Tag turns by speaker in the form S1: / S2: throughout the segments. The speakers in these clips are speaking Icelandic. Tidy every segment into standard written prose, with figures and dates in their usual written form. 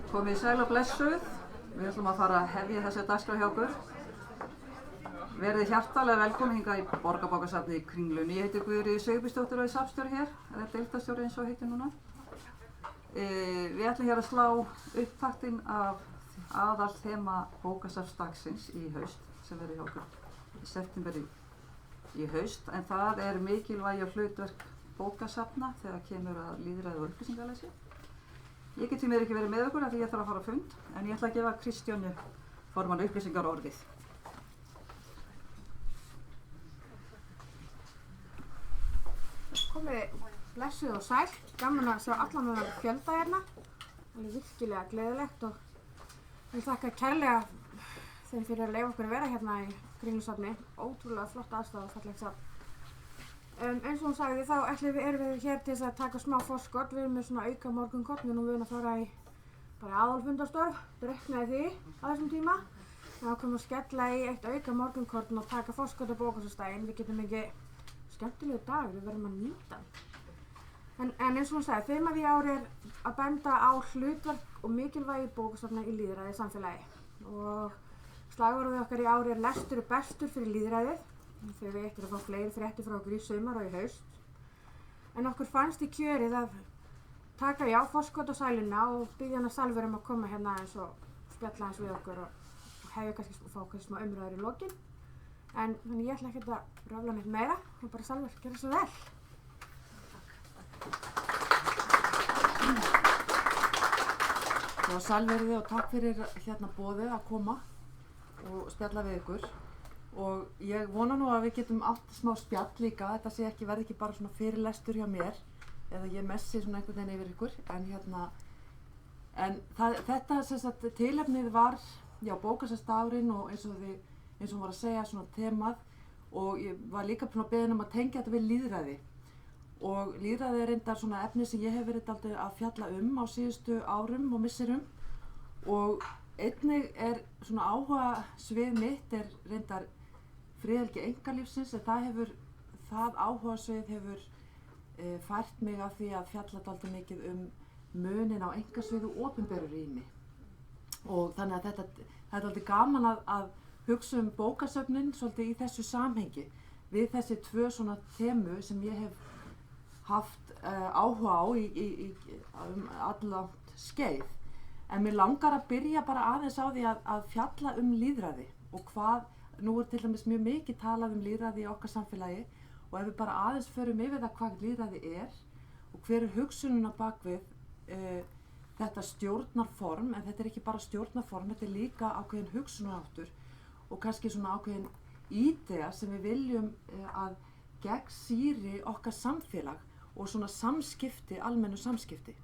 S1: Komið sæl og blessuð. Við ætlum að fara að hefja þessi dagskrá hjá okkur. Verið hjartalega velkomin hingað í Borgarbókasafnið í Kringlunni. Ég heiti Guðríður Sigurbjörnsdóttir og er safnstjóri hér, eða deildarstjóri eins og heitir núna. Við ætlum hér að slá upptaktinn af aðalþema bókasafnsdagsins í haust, sem verður hjá okkur í september í haust, en það er mikilvægi og hlutverk bókasafna þegar kemur að lýðræði og upplýsingaleysi. Ég get því miður ekki verið með okkur af því ég þarf að fara á fund, en ég ætla að gefa Kristjánu formann upplýsingar orðið.
S2: Komið blessuð og sæl, gaman að sjá allan með fjölda hérna. Það er virkilega gleðilegt og ég vil þakka kærlega þeim fyrir að leyfa okkur að vera hérna í Kringlusafni. Ótrúlega flott aðstaða og fallegt safn. Eins og hún sagði þá erum við hér til þess að taka smá forskot. Við erum með svona auka morgunkort, við erum nú vön að fara í bara aðalfundarstörf, drukknaði því á þessum tíma. Þá komum við að skella í eitt auka morgunkort og taka forskot á bókasafnsdaginn. Við getum ekki skemmtilegu dag, við verðum að nýta hann. En eins og hún sagði, þemað í ár er að benda á hlutverk og mikilvægi bókasafna í lýðræði samfélagi. Og slagorðið okkar í ár er lestur er bestur fyrir lýðræðið. Þegar við eittum að fá fleiri fréttir frá okkur í sumar og í haust. En okkur fannst í kjörið að taka forskot á sæluna og biðja hana Salvör að koma hérna eins og spjalla eins við okkur og hefja kannski smá umræður í lokin. En þannig ég ætla ekkert að röfla neitt meira og bara Salvör, gjörðu svo vel.
S3: Já, sælverði og takk fyrir hérna boðið að koma og spjalla við ykkur. Og ég vona nú að við getum átt smá spjall líka, þetta verði ekki bara svona fyrirlestur hjá mér eða ég messi svona einhvern veginn yfir ykkur, en þetta sem sagt tilefnið var bókasafnsdagurinn og eins og hún var að segja svona temað og ég var líka beðin að tengja þetta við lýðræði og lýðræði er reyndar svona efni sem ég hef verið dálítið að fjalla á síðustu árum og misserum og einnig er svona áhuga svið mitt er reyndar friðhelgi einkalífsins en það áhugasvið hefur fært mig af því að fjalla dálítið mikið munin á einkasviði og opinberu rými. Og þannig að þetta er dálítið gaman að hugsa bókasöfnin svolítið í þessu samhengi við þessi tvö svona temu sem ég hef haft áhuga á í allangt skeið. En mér langar að byrja bara aðeins á því að fjalla lýðræði og nú er til dæmis mjög mikið talað lýðræði í okkar samfélagi og ef við bara aðeins förum yfir það hvað lýðræði er og hver er hugsunin á bakvið þetta stjórnarform, en þetta er ekki bara stjórnarform, þetta er líka ákveðin hugsunarháttur og kannski svona ákveðin ídea sem við viljum að gegnsýri okkar samfélag og svona samskipti, almennu samskipti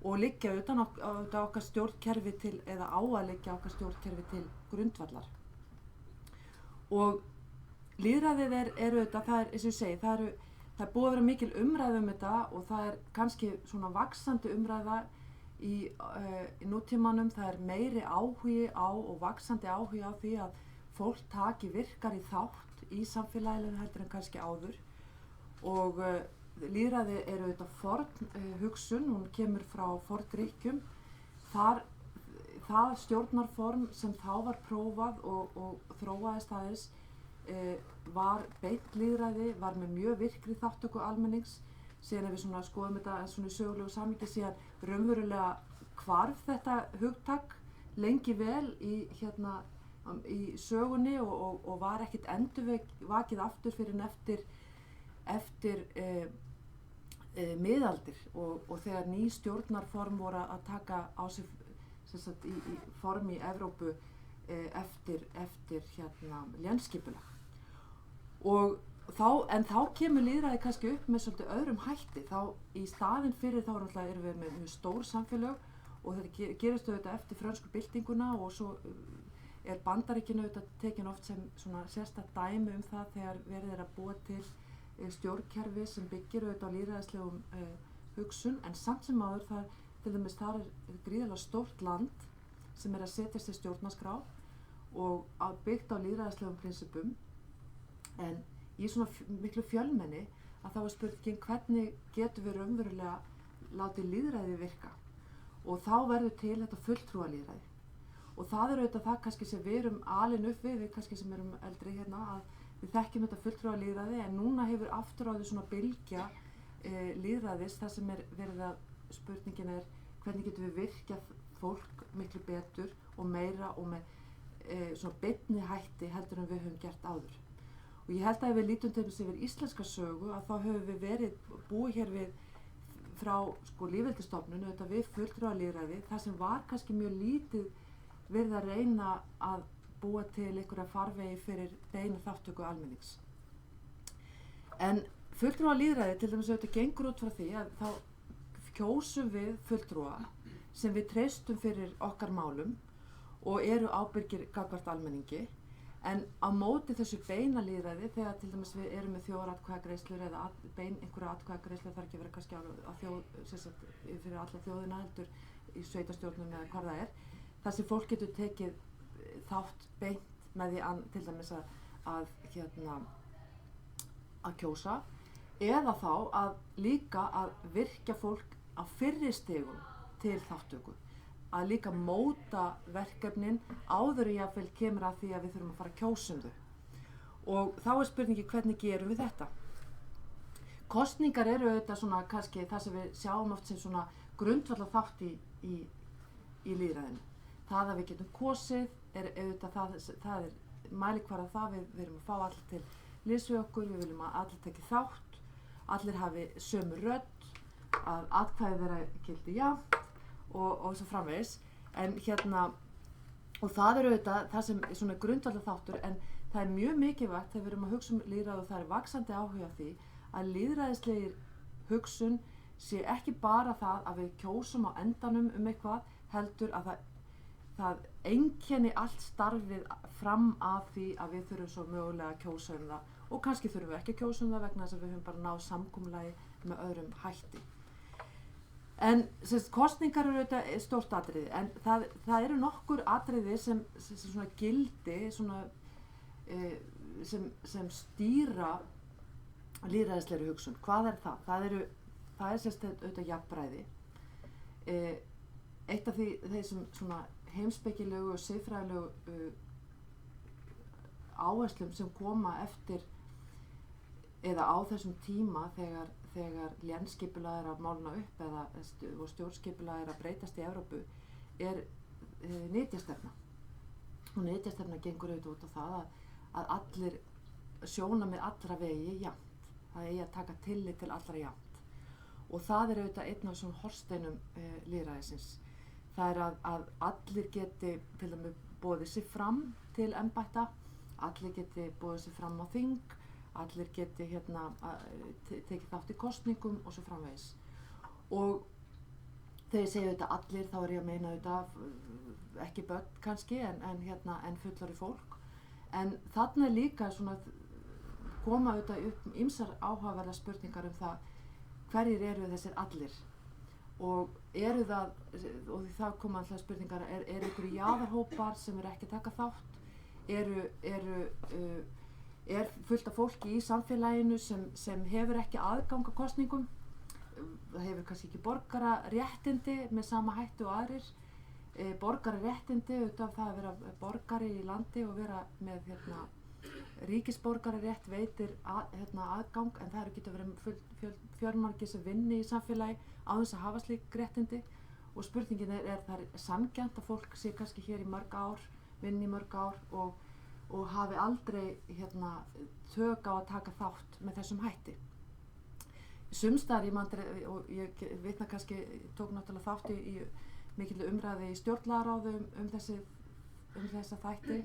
S3: og liggja utan okkar stjórnkerfi til, eða á að liggja okkar stjórnkerfi til grundvallar. Og lýðræðið er auðvitað, það er, eins og ég segi, það er búið að vera mikil umræða þetta og það er kannski svona vaxandi umræða í nútímanum, það er meiri áhugi á og vaxandi áhugi á því að fólk taki virkari þátt í samfélaginu heldur en kannski áður og lýðræði er auðvitað forn hugsun, hún kemur frá forngrikkjum. Það stjórnarform sem þá var prófað og þróaðist aðeins var beint lýðræði, var með mjög virkri þátttöku almennings. Síðan ef við skoðum þetta svona í sögulegu samhengi, síðan raunverulega hvarf þetta hugtak lengi vel í sögunni og var ekkert endurvakið aftur fyrir eftir miðaldir og þegar ný stjórnarform voru að taka á sig í form í Evrópu eftir lénsskipulag. En þá kemur lýðræði kannski upp með svolítið öðrum hætti. Í staðinn fyrir þá erum við með mjög stór samfélög og þetta gerist auðvitað eftir frönsku byltinguna og svo er Bandaríkin auðvitað tekin oft sem svona sérstakt dæmi það þegar verið er að búa til stjórnkerfi sem byggir auðvitað á lýðræðislegum hugsun en samt sem áður til dæmis þar er gríðarlega stórt land sem er að setjast í stjórnarskrá og byggt á lýðræðislegum prinsipum en í svona miklu fjölmenni að þá er spurningin hvernig getum við raunverulega látið lýðræði virka og þá verður til þetta fulltrúalýðræði. Og það er auðvitað það kannski sem við erum alin upp við kannski sem erum eldri hérna, að við þekkjum þetta fulltrúalýðræði, en núna hefur aftur á því svona bylgja lýðræðis, það sem er verið að spurningin er hvernig getum við virkjað fólk miklu betur og meira og með svona beinni hætti heldur en við höfum gert áður. Og ég held að ef við lítum til þess yfir íslenska sögu að þá höfum við búið hér við frá lýðveldisstofnun auðvitað við fulltrúalýðræði, það sem var kannski mjög lítið verið að reyna að búa til einhverja farvegi fyrir beina þátttöku almennings. En fulltrúalýðræði til dæmis auðvitað gengur út frá því að þá kjósum við fulltrúa sem við treystum fyrir okkar málum og eru ábyrgir gagnvart almenningi, en á móti þessu beina lýðræði þegar til dæmis við erum með þjóðaratkvæðagreiðslur eða einhverja atkvæðagreiðslur, þarf ekki að vera kannski að fyrir alla þjóðina heldur í sveitarstjórnum eða hvar það er, þar sem fólk getur tekið þátt beint með því til dæmis að kjósa, eða þá að líka að virkja fólk á fyrri stigum til þátttöku, að líka móta verkefnin áður en jafnvel kemur að því að við þurfum að fara að kjósa þau. Og þá er spurningi hvernig gerum við þetta? Kosningar eru auðvitað svona kannski það sem við sjáum oft sem svona grundvallar þátt í lýðræðinu. Það að við getum kosið er auðvitað það er mælikvarða það við erum að fá allir til liðs við okkur, við viljum að allir teki þátt, allir hafi sömu rödd, að atkvæði þeirra gildi jafnt og svo framvegis, en og það er auðvitað það sem er svona grundvallar þáttur, en það er mjög mikilvægt þegar við erum að hugsa lýðræði og það er vaxandi áhuga því að lýðræðislegir hugsun sé ekki bara það að við kjósum á endanum eitthvað, heldur að það einkenni allt starfið fram að því að við þurfum svo mögulega að kjósa það, og kannski þurfum við ekki að kjósa það vegna þess að við höfum bara náð samkomulagi með öðrum hætti. En kosningar eru auðvitað stórt atriði, en það eru nokkur atriði sem svona gildi, svona, sem stýra lýðræðislegri hugsun. Hvað er það? Það er auðvitað jafnræði. Eitt af þeim svona heimspekilegu og siðfræðilegu áherslum sem koma eftir eða á þessum tíma þegar lénsskipulag er að málna upp og stjórnskipulag er að breytast í Evrópu er nytjastefna. Og nytjastefna gengur auðvitað út á það að allir sjónarmið allra vegi jafnt. Það eigi að taka tillit til allra jafnt. Og það er auðvitað einn af svona hornsteinum lýðræðisins. Það er að allir geti til dæmis boðið sig fram til embætta, allir geti boðið sig fram á þing, allir geti tekið þátt í kosningum og svo framvegis. Og þegar ég segi auðvitað allir, þá er ég að meina auðvitað ekki börn kannski, en fullorðið fólk. En þarna er líka svona koma auðvitað upp ýmsar áhugaverðar spurningar það hverjir eru þessir allir. Og eru það, og því það koma alltaf spurningar, er einhverju jaðarhópar sem ekki að taka þátt? Er fullt af fólki í samfélaginu sem hefur ekki aðgang að kosningum, það hefur kannski ekki borgararéttindi með sama hætti og aðrir. Borgararéttindi, auðvitað það að vera borgari í landi og vera með ríkisborgararétt veitir aðgang, en það eru getur verið fjölmargir sem vinni í samfélagi á þess að hafa slík réttindi. Og spurningin er það sanngjarnt að fólk sé kannski hér í mörg ár, vinni í mörg ár og hafi aldrei tök á að taka þátt með þessum hætti. Sumstaðar og ég vitna kannski, tók náttúrulega þátt í mikilli umræðu í stjórnlagaráði þessa þætti,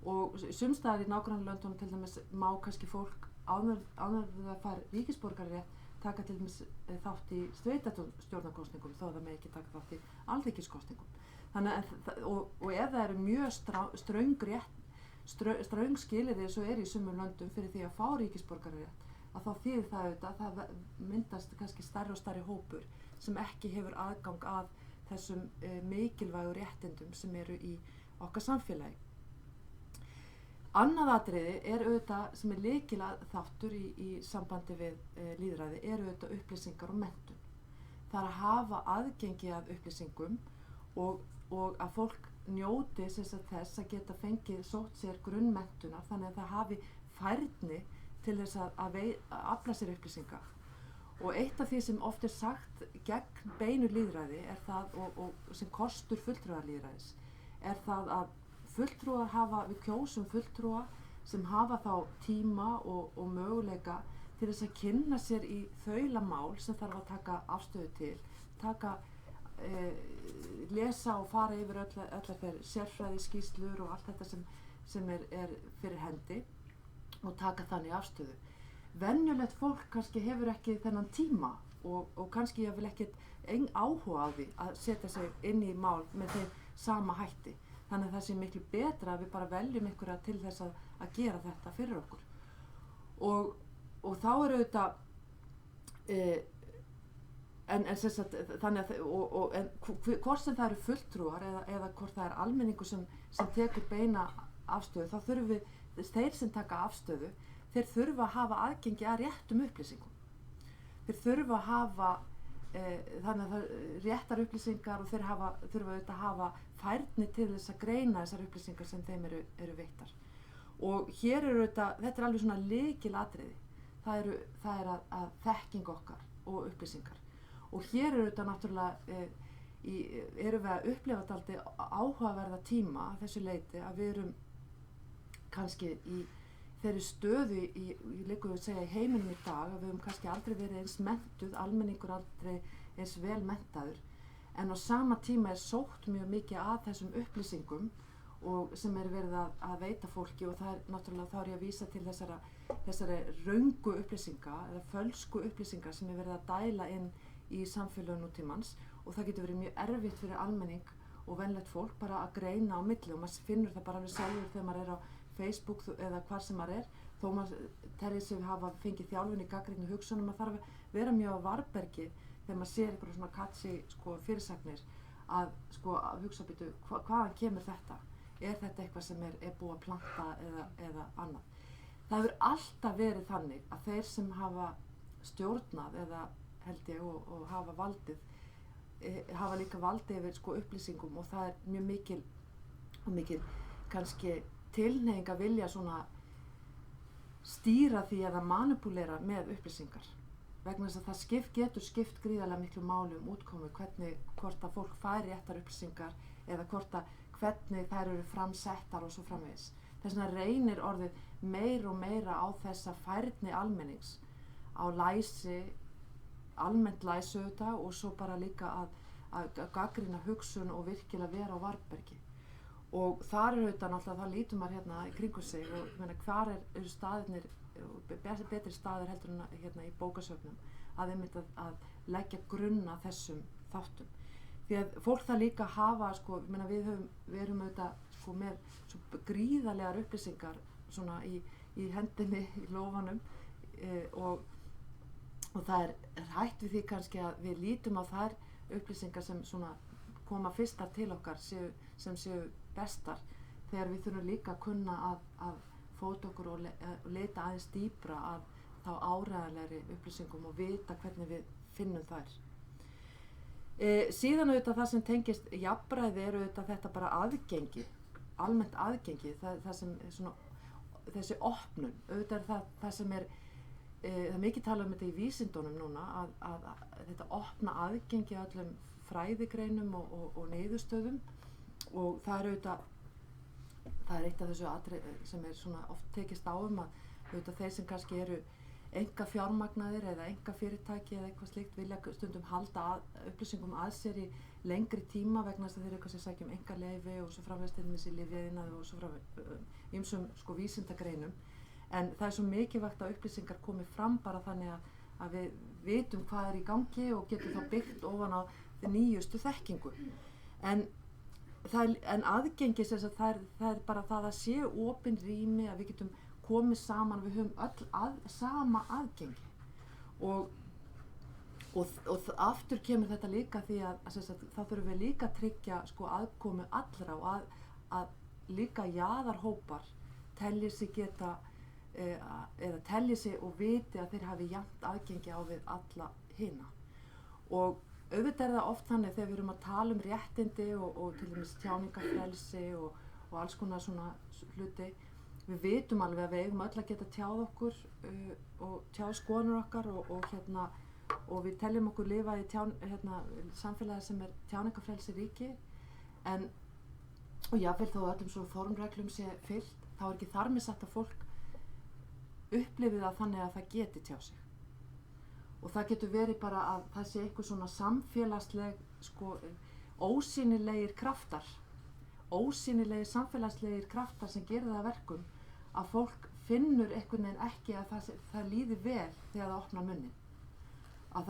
S3: og sumstaðar í nágrannalöndunum til dæmis má kannski fólk áður það fær ríkisborgararétt taka til dæmis þátt í sveitarstjórnarkosningum þó það með ekki taka þátt í alþingiskosningum. Og ef það eru mjög ströng skilyrði svo í sumum löndum fyrir því að fá ríkisborgararétt, að þá þýðir það auðvitað að það myndast kannski stærri og stærri hópur sem ekki hefur aðgang að þessum mikilvægu réttindum sem eru í okkar samfélagi. Annað atriði er auðvitað sem er lykilaþáttur í sambandi við lýðræði er auðvitað upplýsingar og menntun. það að hafa aðgengi að upplýsingum og að fólk njóti þess að geta fengið sótt sér grunnmenntunar þannig að það hafi færni til þess að afla sér upplýsinga. Og eitt af því sem oft sagt gegn beinu lýðræði það, og sem kostur fulltrúarlýðræðis það að fulltrúar við kjósum fulltrúa sem hafa þá tíma og möguleika til þess að kynna sér í þaulamál sem þarf að taka afstöðu til, lesa og fara yfir allar þeir sérfræðiskýrslur og allt þetta sem er fyrir hendi og taka þannig afstöðu. Venjulegt fólk kannski hefur ekki þennan tíma og kannski vil ekkert áhuga á því að setja sig inn í mál með þeim sama hætti. Þannig að það sé miklu betra að við bara veljum einhverja til þess að gera þetta fyrir okkur. Og þá auðvitað þannig að hvort sem það eru fulltrúar eða hvort það er almenningur sem tekur beina afstöðu, þá þurfum við, þeir sem taka afstöðu, þeir þurfa að hafa aðgengi að réttum upplýsingum. Þeir þurfa að hafa þannig að réttar upplýsingar og þeir þurfa auðvitað að hafa færni til þess að greina þessar upplýsingar sem þeim eru veittar. Og hér þetta er alveg svona lykilatriði. Það er að þekking okkar og upplýsingar. Og hér þetta náttúrulega erum við að upplifa dálítið áhugaverða tíma að þessu leyti að við erum kannski í þeirri stöðu líka við segja í heiminum í dag að við höfum kannski aldrei verið eins menntuð, almenningur aldrei eins vel menntaður, en á sama tíma sótt mjög mikið að þessum upplýsingum og sem verið að veita fólki og það náttúrulega þá ég að vísa til þessari röngu upplýsinga eða fölsku upplýsingar sem verið að dæla inn í samfélögum nútímans og það getur verið mjög erfitt fyrir almenning og venlegt fólk bara að greina á milli og maður finnur það bara alveg sjálfur þegar maður á Facebook eða hvar sem maður þó maður telji sig hafa fengið þjálfun í gagnrýnni hugsunum, maður þarf að vera mjög á varðbergi þegar maður sér einhverja svona catchy fyrirsagnir að hugsa býtu hvaðan kemur þetta? Er þetta eitthvað sem er búið að planta eða annað? Það hefur alltaf verið þannig að þeir sem hafa stjórnað eða held ég og hafa valdið hafa líka valdið yfir upplýsingum og það er mjög mikil kannski tilhneiging að vilja svona stýra því eða manipulera með upplýsingar vegna þess að það getur skipt gríðarlega miklu máli útkomu hvort að fólk fær réttar upplýsingar eða hvernig þær eru framsettar og svo framvegis. Þess vegna reynir orðið meira og meira á þessa færni almennings á læsi, almennt læsi auðvitað og svo bara líka að gagnrýna hugsun og virkilega vera á varðbergi. Og þar auðvitað náttúrulega þá lítur maður hérna í kringum sig og hvar eru staðirnir, betri staðir heldur en hérna í bókasöfnum að leggja grunn að þessum þáttum. Því að fólk það líka hafa, við erum auðvitað með svo gríðarlegar upplýsingar svona í hendinni, í lófanum og það er hætt við því kannski að við lítum á þær upplýsingar sem svona koma fyrstar til okkar sem séu bestar þegar við þurfum líka að kunna að fóta okkur og leita aðeins dýpra að þá áreiðanlegri upplýsingum og vita hvernig við finnum þær. Síðan auðvitað það sem tengist jafnræði auðvitað þetta bara aðgengi, almennt aðgengi, það sem svona, þessi opnun, auðvitað það sem það er mikið talað um þetta í vísindunum núna að þetta opna aðgengi að öllum fræðigreinum og niðurstöðum og það er eitt af þessu atriði sem svona oft tekist á að auðvitað þeir sem kannski eru enga fjármagnaðir eða enga fyrirtæki eða eitthvað slíkt vilja stundum halda upplýsingum að sér í lengri tíma vegna þess að þeir eitthvað sem sækja um engaleyfi og svo framvegis til dæmis í lyfjaiðnaði og svo framvegis ýmsum vísindagreinum. En það er svo mikilvægt að upplýsingar komi fram bara þannig að við vitum hvað er í gangi og getum þá byggt ofan á nýjustu þekkingu. En aðgengi það er bara það að sé opin rými að við getum komið saman, við höfum öll sama aðgengi og aftur kemur þetta líka því að þá þurfum við líka að tryggja aðkomu allra og að líka jaðarhópar telji sig geta eða telji sig og viti að þeir hafi jafnt aðgengi á við alla hina og auðvitað það oft þannig þegar við erum að tala réttindi og til dæmis tjáningafrelsi og alls konar svona hluti. Við vitum alveg að við eigum öll að geta tjáð okkur og tjáð skoðanir okkar og við teljum okkur lifa í samfélagi sem tjáningafrelsi ríki. Og jafnvel þó öllum svo formreglum sé fylgt, þá ekki þar með sagt að fólk upplifi það þannig að það geti tjáð sig. Og það getur verið bara að það sé eitthvað svona samfélagsleg, ósýnilegir kraftar, ósýnilegir samfélagslegir kraftar sem gerir það að verkum að fólk finnur einhvern veginn ekki að það líði vel þegar það opnar munnin. Að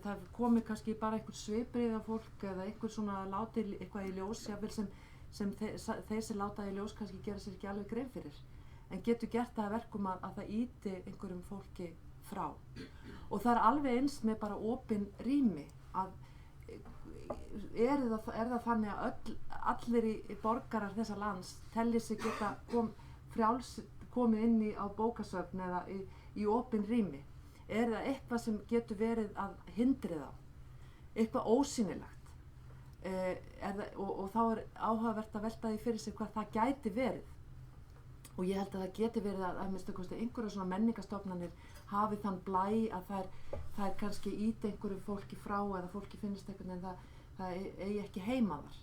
S3: það komi kannski bara einhver svipbrigði af fólk eða einhver svona láti eitthvað í ljós, jafnvel sem þeir sem láta í ljós kannski gera sér ekki alveg grein fyrir, en getur gert það að verkum að það ýti einhverjum fólki frá. Og það alveg eins með bara opin rými að er það þannig að allir í borgarar þessa lands telli sig geta komið inn á bókasöfn eða í opin rými. Er það eitthvað sem getur verið að hindri þá, eitthvað ósýnilegt og þá er áhugavert að velta því fyrir sig hvað það gæti verið. Og ég held að það geti verið að minnsta kosti einhverja svona menningarstofnanir hafi þann blæ að það kannski ýti einhverju fólki frá eða fólki finnst einhvern veginn það eigi ekki heima þar.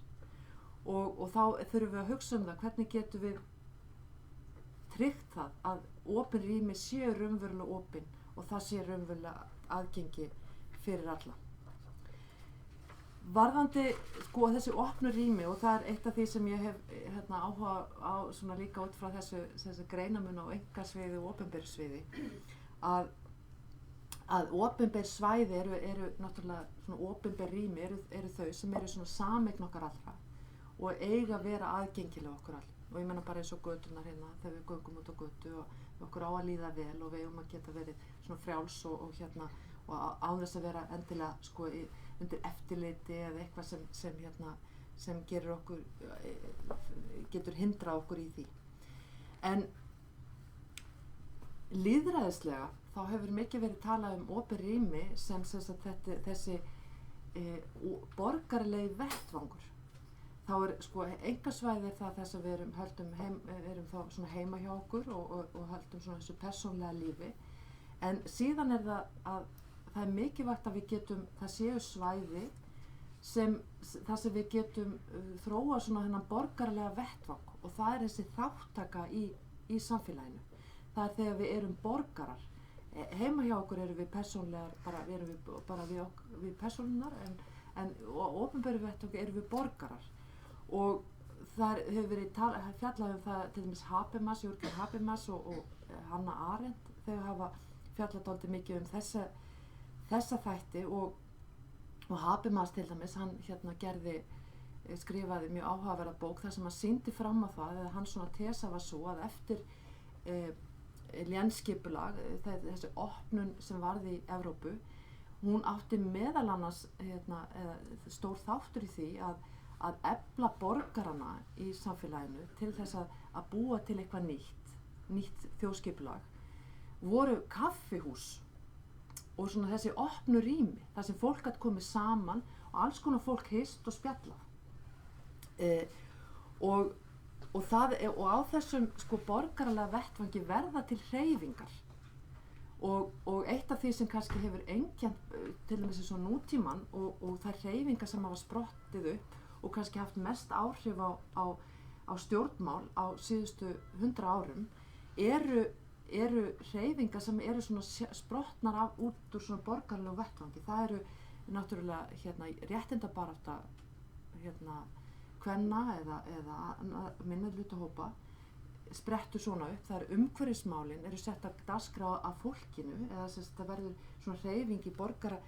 S3: Og þá þurfum við að hugsa það, hvernig getum við tryggt það að opin rými séu raunverulega opin og það sé raunverulega aðgengi fyrir alla. Varðandi þessi opnu rými, og það eitt af því sem ég hef áhuga á svona líka út frá þessu greinamun á einkasviði og opinberu sviði, að opinber svæði eru náttúrulega svona opinber rými eru þau sem eru svona sameign okkar allra og eiga að vera aðgengileg okkur all. Og ég meina bara eins og göturnar hérna, þegar við göngum út á götu og okkur á að líða vel og við eigum að geta verið svona frjáls og á þess að vera endilega undir eftirliti eða eitthvað sem getur hindrað okkur í því. En lýðræðislega þá hefur mikið verið talað opin rými sem þessi borgaralegi vettvangur. Þá einkasvæði það þess að við erum þá svona heima hjá okkur og höldum svona þessu persónlega lífi. En síðan það er mikilvægt að það séu svæði þar sem við getum þróa svona þennan borgaralega vettvang og það er þessi þáttaka í samfélaginu. Það er þegar við erum borgarar. Heima hjá okkur erum við persónlegar, við persónunar og opinberu vettvangi erum við borgarar. Og það hefur verið fjallað það, til dæmis Habermas, Jürgen Habermas og Hannah Arendt, þau hafa fjallað dálítið mikið þessa þætti og Habermas til dæmis, hann skrifaði mjög áhugaverða bók þar sem hann sýndi fram á það, eða hans svona tesa var svo að eftir lénsskipulag, þessi opnun sem varð í Evrópu, hún átti meðal annars stór þáttur í því að efla borgarana í samfélaginu til þess að búa til eitthvað nýtt þjóðskipulag, voru kaffihús og svona þessi opnu rými, þar sem fólk gat komið saman og alls konar fólk hist og spjallað. Og á þessum borgaralega vettvangi verða til hreyfingar. Og eitt af því sem kannski hefur einkennt til dæmis eins og nútímann og þær hreyfingar sem hafa sprottið upp og kannski haft mest áhrif á stjórnmál á síðustu 100 árum eru hreyfingar sem eru svona sprottnar út úr svona borgaralegu vettvangi. Það eru náttúrulega réttindabarátta kvenna eða minnihlutahópa sprettur svona upp. Það eru umhverfismálin eru sett að dagskrá af fólkinu eða það verður svona hreyfing í borgara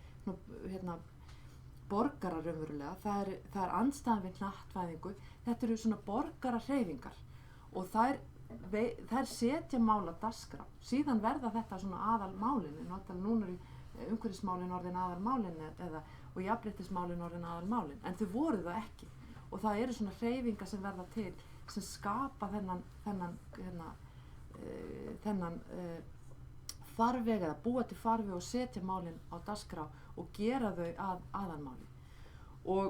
S3: raunverulega. Það er andstæðan við hnattvæðingu. Þetta eru svona borgarahreyfingar og þær setja mál að dagskrá. Síðan verða þetta svona aðalmálin, núna eru umhverfismálin orðin aðalmálin og jafnréttismálin orðin aðalmálin, en þau voru það ekki. Og það eru svona hreyfingar sem verða til, sem skapa þennan farveg eða búa til farveg og setja málin á dagskrá og gera þau að aðalmáli. Og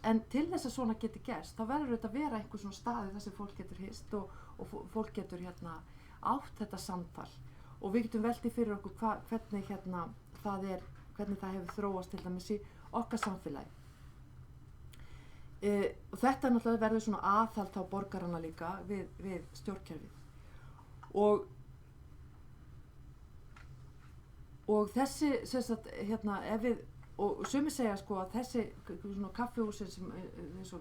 S3: en til þess að svona geti gerst, þá verður þetta að vera einhver svona staði þar sem fólk getur hist og fólk getur átt þetta samtal og við getum veltið fyrir okkur hvernig hvernig það hefur þróast til dæmis í okkar samfélagi. Og þetta náttúrulega verður svona aðhald á borgarana líka við stjórnkerfið. Og þessi, sem sagt, og sumir segja sko að þessi svona kaffihúsin sem eins og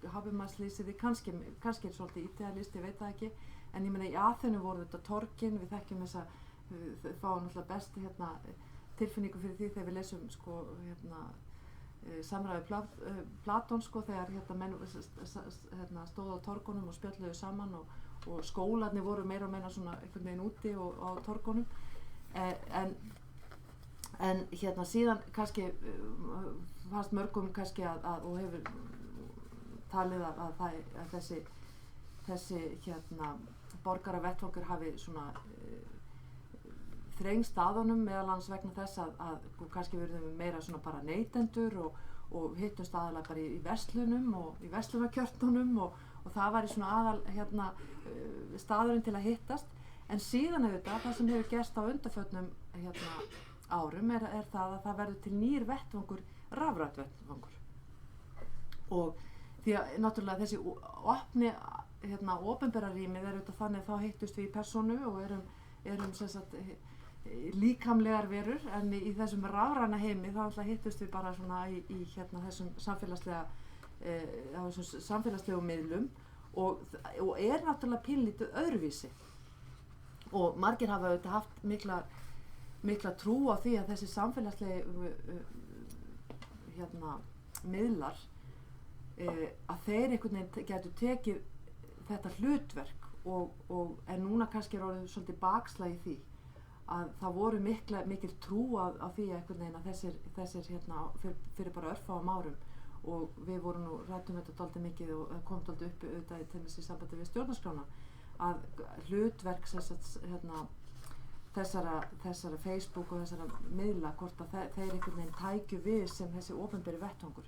S3: Habermas-lýsið kannski er svolítið idealist, ég veit það ekki, en ég meina í Aþenu voru þetta torgin, við þekkjum þessa, við fáum náttúrulega best tilfinningu fyrir því þegar við lesum sko samræði Platón sko þegar menn stóðu á torgunum og spjölluðu saman og skólarnir voru meira og meira svona einhvern veginn úti og á torgunum, en síðan kannski fannst mörgum kannski og hefur talið að þessi borgaravettvangur hafi svona þrengst að honum meðal annars vegna þess að kannski verðum meira svona bara neytendur og hittumst aðalega bara í verslunum og í verslunarkjörnunum og það var í svona aðal staðurinn til að hittast, en síðan það sem hefur gerst á undanförnum árum er það að það verður til nýr vettvangur, rafrænt vettvangur. Og því að náttúrulega þessi opni opinbera rýmið er þannig að þá hittust við í persónu og erum sem sagt líkamlegar verur, en í þessum rafræna heimi þá alltaf hittust við bara svona í þessum samfélagslegu miðlum og náttúrulega pínlítið öðruvísi. Og margir hafa haft mikla trú á því að þessi samfélagslegu miðlar að þeir einhvern veginn getur tekið þetta hlutverk en núna kannski er orðið svolítið bakslag í því að það voru mikil trú á því einhvern veginn að þessir fyrir bara örfáum árum, og við vorum nú ræddum þetta dálítið mikið og kom dálítið upp auðvitað til þess í sambandi við stjórnarskrána að hlutverk þessara Facebook og þessara miðla, hvort að þeir einhvern veginn tækju við sem þessi opinberi vettvangur,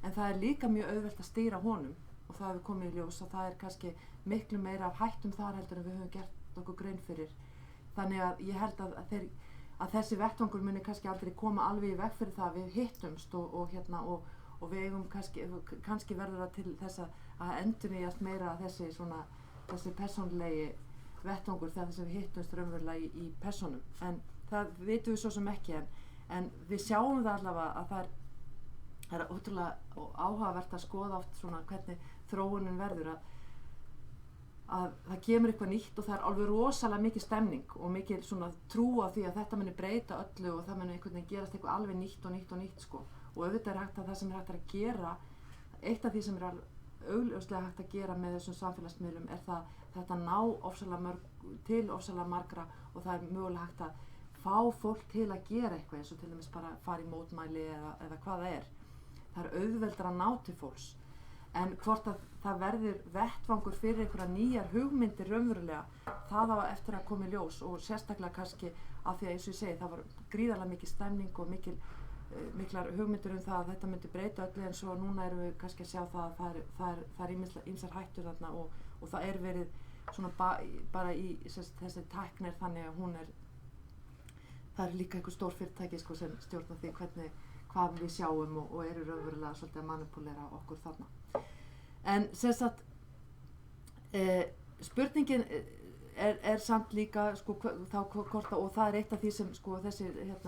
S3: en það er líka mjög auðvelt að stýra honum og það hefur komið í ljós að það er kannski miklu meira af hættum þar heldur en við höfum gert okkur grein fyrir. Þannig að ég held að þessi vettvangur muni kannski aldrei koma alveg í veg fyrir það að við hittumst og við eigum kannski verður það til þess að endurnýjast meira þessi persónulegi vettvangur þegar þess að við hittumst raunverulega í persónum, en það vitum við svo sem ekki, en við sjáum það allavega að það er ótrúlega áhugavert að skoða oft svona hvernig þróunin verður, að það kemur eitthvað nýtt og það er alveg rosalega mikið stemning og mikið svona trú á því að þetta muni breyta öllu og það muni einhvern veginn gerast eitthvað alveg nýtt sko, og auðvitað er hægt að það sem er hægt að gera, eitt af því sem er augljóslega hægt að gera með þessum samfélagsmiðlum er það þetta ná ofsalega margra og það er mögulega hægt að fá fólk til að gera eitthvað eins og til dæmis bara fara í mótmæli eða hvað það er. Það er auðveldara að ná til fólks, en hvort að það verður vettvangur fyrir einhverja nýjar hugmyndir raunverulega, það á eftir að koma í ljós og sérstaklega kannski af því að eins og ég segi það var gríðarlega mikil stemning og miklar hugmyndir það að þetta myndi breyta öllu, en svo núna erum við kannski að sjá það að það er ýmsar hættur þarna og það er verið svona bara í þessi tækni er þannig að það er líka einhver stór fyrirtæki sko, sem stjórnar því hvað við sjáum og eru raunverulega svolítið að manipulera okkur þarna. En sem sagt spurningin er samt líka sko, og það er eitt af því sem sko, þessi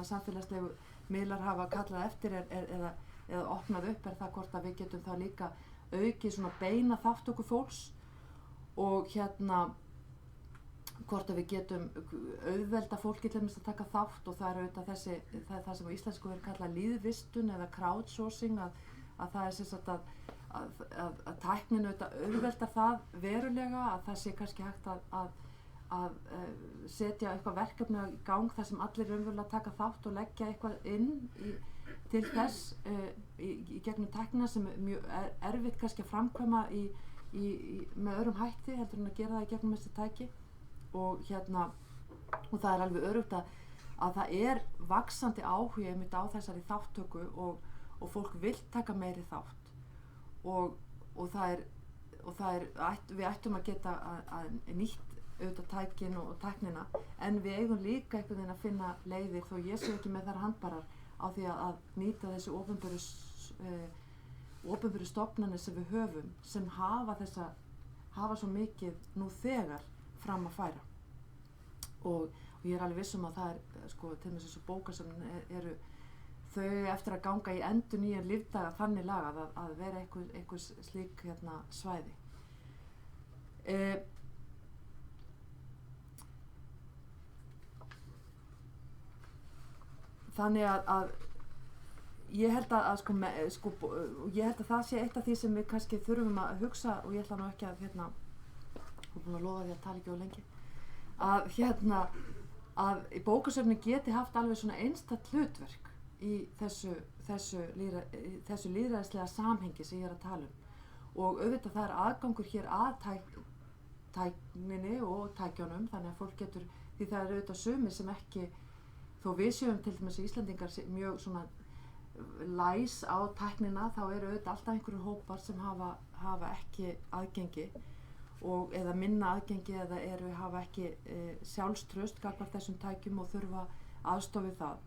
S3: samfélagslegu miðlar hafa kallað eftir eða opnað upp, er það hvort að við getum þá líka aukið svona beina þátttöku fólks og hvort að við getum auðvelda fólki til að taka þátt, og það er auðvitað það sem á íslensku er kallað líðvistun eða crowdsourcing, að það er sem sagt að tæknin auðvelda það verulega, að það sé kannski hægt að setja eitthvað verkefni í gang þar sem allir raunverulega taka þátt og leggja eitthvað inn til þess í gegnum tæknina sem er mjög erfitt kannski að framkvæma með öðrum hætti heldur en að gera það í gegnum þessi tæki. Og og það er alveg öruggt að það er vaxandi áhugi einmitt á þessari þáttöku og fólk vill taka meiri þátt og við ættum að geta að nýtt auðvitað tækin og tæknina en við eigum líka einhvern veginn að finna leiðir þó ég sé ekki með þar handbarar á því að nýta þessi opinberu stofnanir sem við höfum sem hafa svo mikið nú þegar fram að færa og ég er alveg viss að það er sko til dæmis þessu bókasöfnin eru þau eftir að ganga í endurnýjar lífdaga þannig lagað að vera einhver slík svæði. Þannig að ég held að ég held að það sé eitt af því sem við kannski þurfum að hugsa og ég ætla nú ekki að og búin að lofa því að tala ekki of lengi að bókasöfnin geti haft alveg svona einstakt hlutverk í þessu lýðræðislega samhengi sem ég er að tala og auðvitað það er aðgangur hér að tækninni og tækjunum þannig að fólk getur því það er auðvitað sumir sem ekki þó við séum til dæmis Íslendingar mjög svona læs á tæknina þá eru auðvitað alltaf einhverjum hópar sem hafa ekki aðgengi eða minna aðgengi eða hafa ekki sjálfstraust gagnvart þessum tækjum og þurfa aðstoð við það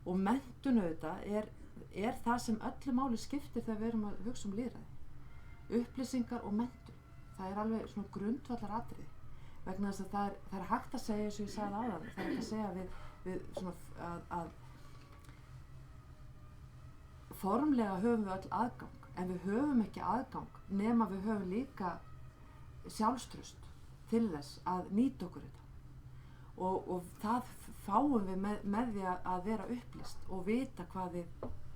S3: og menntun auðvitað er það sem öllu máli skiptir þegar við erum að hugsa lýðræði upplýsingar og menntun það er alveg svona grundvallar atriði vegna þess að það er hægt að segja eins og ég sagði áðan það er hægt að segja við svona að formlega höfum við öll aðgang en við höfum ekki aðgang nema við höfum líka sjálfstraust til þess að nýta okkur þetta og það fáum við með því að vera upplýst og vita hvað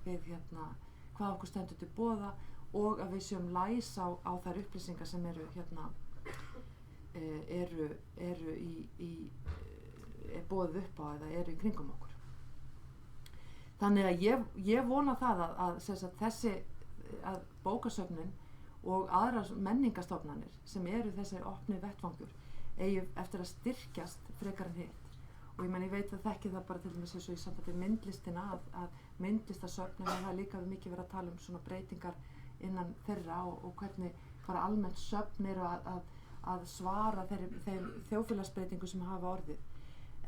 S3: hvað okkur stendur til boða og að við séum læs á þær upplýsingar sem eru boðið upp á eða eru í kringum okkur. Þannig að ég vona það að bókasöfnin og aðrar menningarstofnanir sem eru þessir opni vettvangur eigi eftir að styrkjast frekar en hitt og ég veit að þekki það bara til dæmis eins og í sambandi myndlistina að myndlistasöfn en það er líka mikið verið að tala um svona breytingar innan þeirra og hvernig bara almennt söfn eru að svara þeim þjóðfélagsbreytingu sem hafa orðið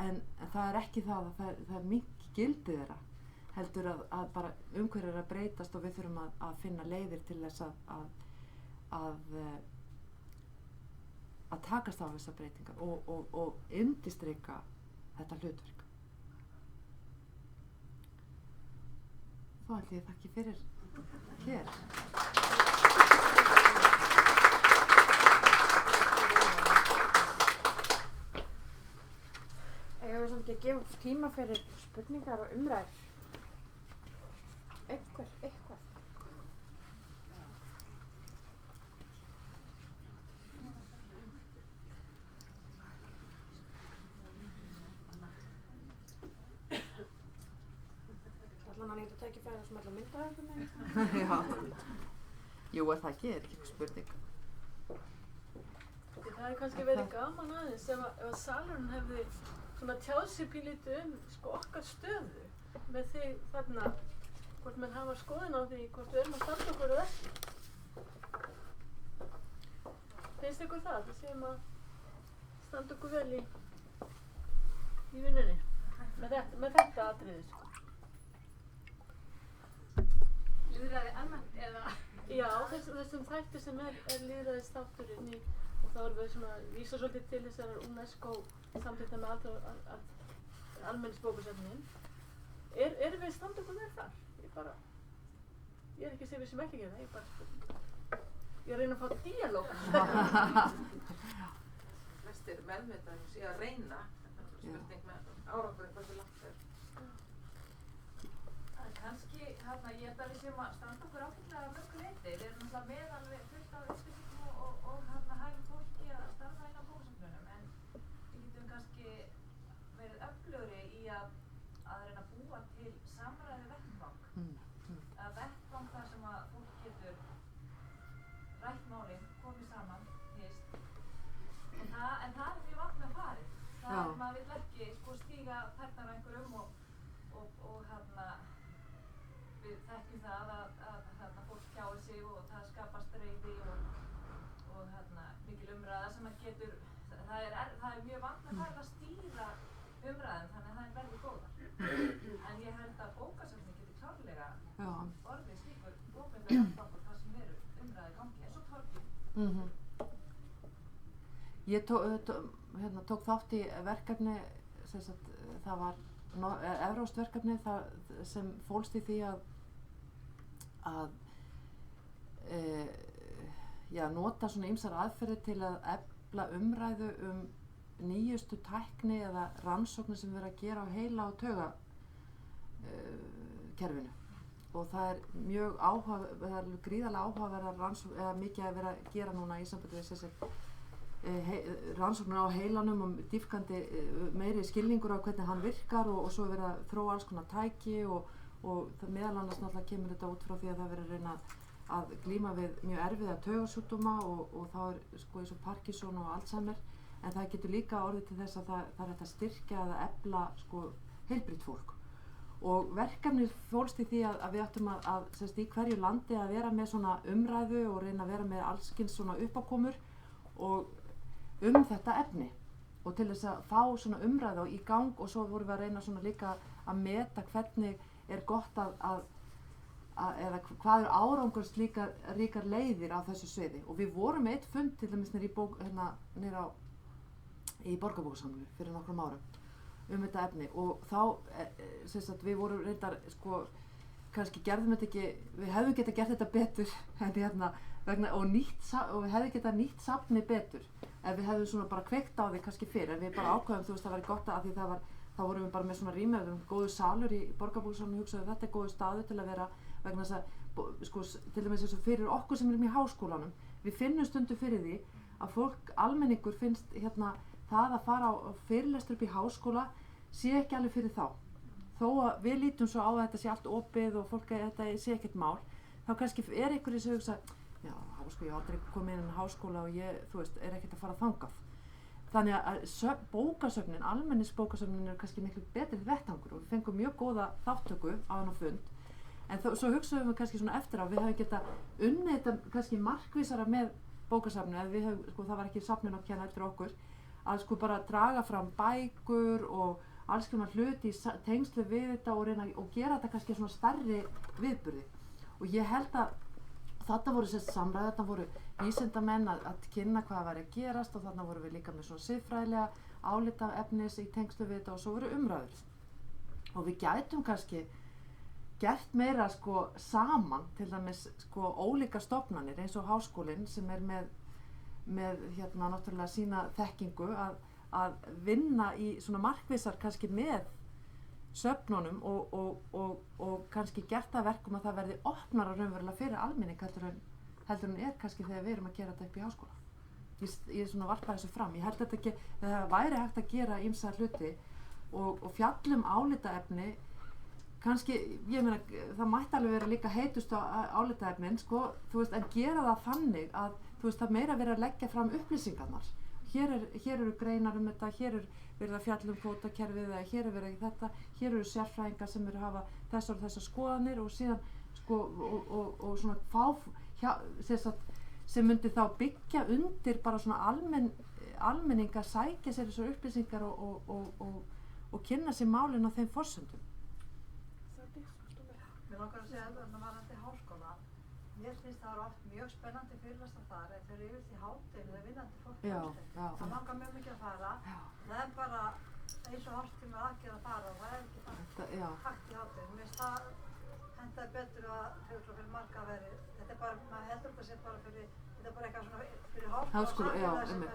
S3: en það er ekki það að það er mikið gildið þeirra heldur að bara umhverfið er að breytast og við þurfum að finna leiðir til þess að takast á þessar breytingar og undirstrika þetta hlutverk. Þá ætla ég að þakka fyrir hér.
S2: Ég hefði samt ekki að gefa tíma fyrir spurningar og umræður. Eitthvað. Ætla hann að nýta tækifæri sem ætla að mynda þetta með?
S3: Já. Jú, það ekki, er ekki spurning.
S4: Það hefði kannski verið gaman aðeins ef salurinn hefði svona tjáð sér pínlítið okkar stöðu með þig þarna hvort menn hafa skoðun á því hvort við erum að standa okkur eða ekki. Finnst ykkur það? Við séum að standa okkur vel í vinnunni með þetta atriði
S5: Lýðræði almennt eða?
S4: Já, þessum þætti sem er lýðræðisþátturinn og þá erum við svona að vísa svolítið til þessar UNESCO samþykkta með almenningsbókasöfnin. Erum við standa okkur vel þar? Ég er ekki að segja við sem ekki gera það, ég er að reyna að fá díalóg.
S1: Flestir meðvitaðir sé að reyna, þetta er spurning með árangurinn hversu langt er.
S5: Kannski, ég held að við séum að standa okkur ágætlega að mörgu leyti. Við erum náttúrulega með alveg fullt af upplýsingum og hægum fólki að starfa inn á bókasöfnunum en við getum kannski verið öflugri í að reyna að búa til samræði vettvang. Að vettvang þar sem að fólk getur rætt málin, komið saman, hist. En það er því vant með farið. Maður vill sig og það skapast reiði og mikil umræða sem að getur, það er mjög vandmeðfarið að stýra umræðum þannig að það verði góðar. En ég held að bókasöfnin getur klárlega orðið slíkur opinber vettvangur þar sem eru umræði í gangi eins og torgið.
S3: Ég tók þátt í verkefni, það var evrópskt verkefni sem fólst í því að nota svona ýmsar aðferðir til að efla umræðu nýjustu tækni eða rannsóknir sem verið að gera á heila og tauga kerfinu. Og það er mjög gríðarlega áhugaverðar rannsóknir, eða mikið að vera að gera núna í sambandi við þessi rannsóknir á heilanum og dýpkandi meiri skilningur á hvernig hann virkar og svo verið að þróa alls konar tæki og það meðal annars náttúrulega kemur þetta út frá því að það verið að reyna að glíma við mjög erfiða taugasjúkdóma og þá er sko eins og Parkinson og Alzheimer, en það getur líka orðið til þess að það er hægt að styrkja eða efla sko heilbrigt fólk. Og verkefnið fólst í því að við ættum að í hverju landi að vera með svona umræðu og reyna að vera með allskyns svona uppákomur og þetta efni og til þess að fá svona umræðu í gang og svo vorum við að reyna svona líka að meta hvernig er gott eða hvað eru árangursríkar leiðir á þessu sviði. Og við vorum með eitt fund til dæmis í Borgarbókasafninu fyrir nokkrum árum þetta efni og þá við vorum reyndar sko kannski gerðum þetta ekki, við hefðum getað gert þetta betur og við hefðum getað nýtt safni betur ef við hefðum svona bara kveikt á því kannski fyrr, en við bara ákveðum það væri gott að því þá vorum við bara með svona rými, við erum góðu salur í Borgarbókasafninu, hugsaðu þetta er góðu staður til að vera vegna þess að sko, til dæmis eins og fyrir okkur sem erum í háskólanum, við finnum stundum fyrir því að fólk, almenningur finnst það að fara á fyrirlestur upp í háskóla sé ekki alveg fyrir þá. Þó að við lítum svo á að þetta sé allt opið og fólk að þetta sé ekkert mál, þá kannski er einhverjir sem hugsa, já, ég hef aldrei komið inn í háskóla og ég, er ekkert að fara þangað. Þannig að bókasöfnin, almenningsbókasöfnin er kannski miklu betri vettvangur og við fengum mjög góða þáttöku á hann og fund. En svo hugsaðum við kannski svona eftir á, við hefum getað unnið þetta kannski markvísara með bókasafninu, eða það var ekki safnin að kenna eftir okkur, að sko bara draga fram bækur og alls konar hluti í tengslu við þetta og reyna og gera þetta kannski svona stærri viðburði. Og ég held að þetta voru samræður, þetta voru vísindamenn að kynna hvað væri að gerast og þarna voru við líka með svona siðfræðilega álitaefnis í tengslu við þetta og svo voru umræður. Og við gætum kannski gert meira sko saman, til dæmis sko ólíkar stofnanir eins og háskólinn sem er með náttúrulega sína þekkingu að vinna í svona markvissar kannski með söfnunum og kannski gert það verkum að það verði opnara raunverulega fyrir almenning heldur en kannski þegar við erum að gera þetta upp í háskóla. Ég svona varpa þessu fram. Ég held þetta ekki, það væri hægt að gera ýmsa hluti og fjallum álitaefni kannski, ég meina, það mætti alveg vera líka heitustu álitaefnin, sko, en gera það þannig að það meira verið að leggja fram upplýsingarnar. Hér eru greinar þetta, hér verið að fjalla kvótakerfið eða hér verið þetta, hér eru sérfræðingar sem eru að hafa þessar skoðanir og síðan sko, og svona sem myndi þá byggja undir bara svona almenning að sækja sér þessar upplýsingar og kynna sér málin á þeim forsendum.
S6: Mér langar að segja að varðandi háskóla, mér finnst það oft mjög spennandi fyrirlestra þar en þau eru yfir því hádeginu þegar vinnandi fólk það langar mjög mikið að fara. Það er bara eins og hálftíma aðgerð að fara og það er ekki takt í hádeginu. Mér finnst það hendaði betur að fyrir marga veri. Þetta er bara, maður heldur þetta sé bara fyrir, þetta er bara eitthvað svona fyrir háskóla sem er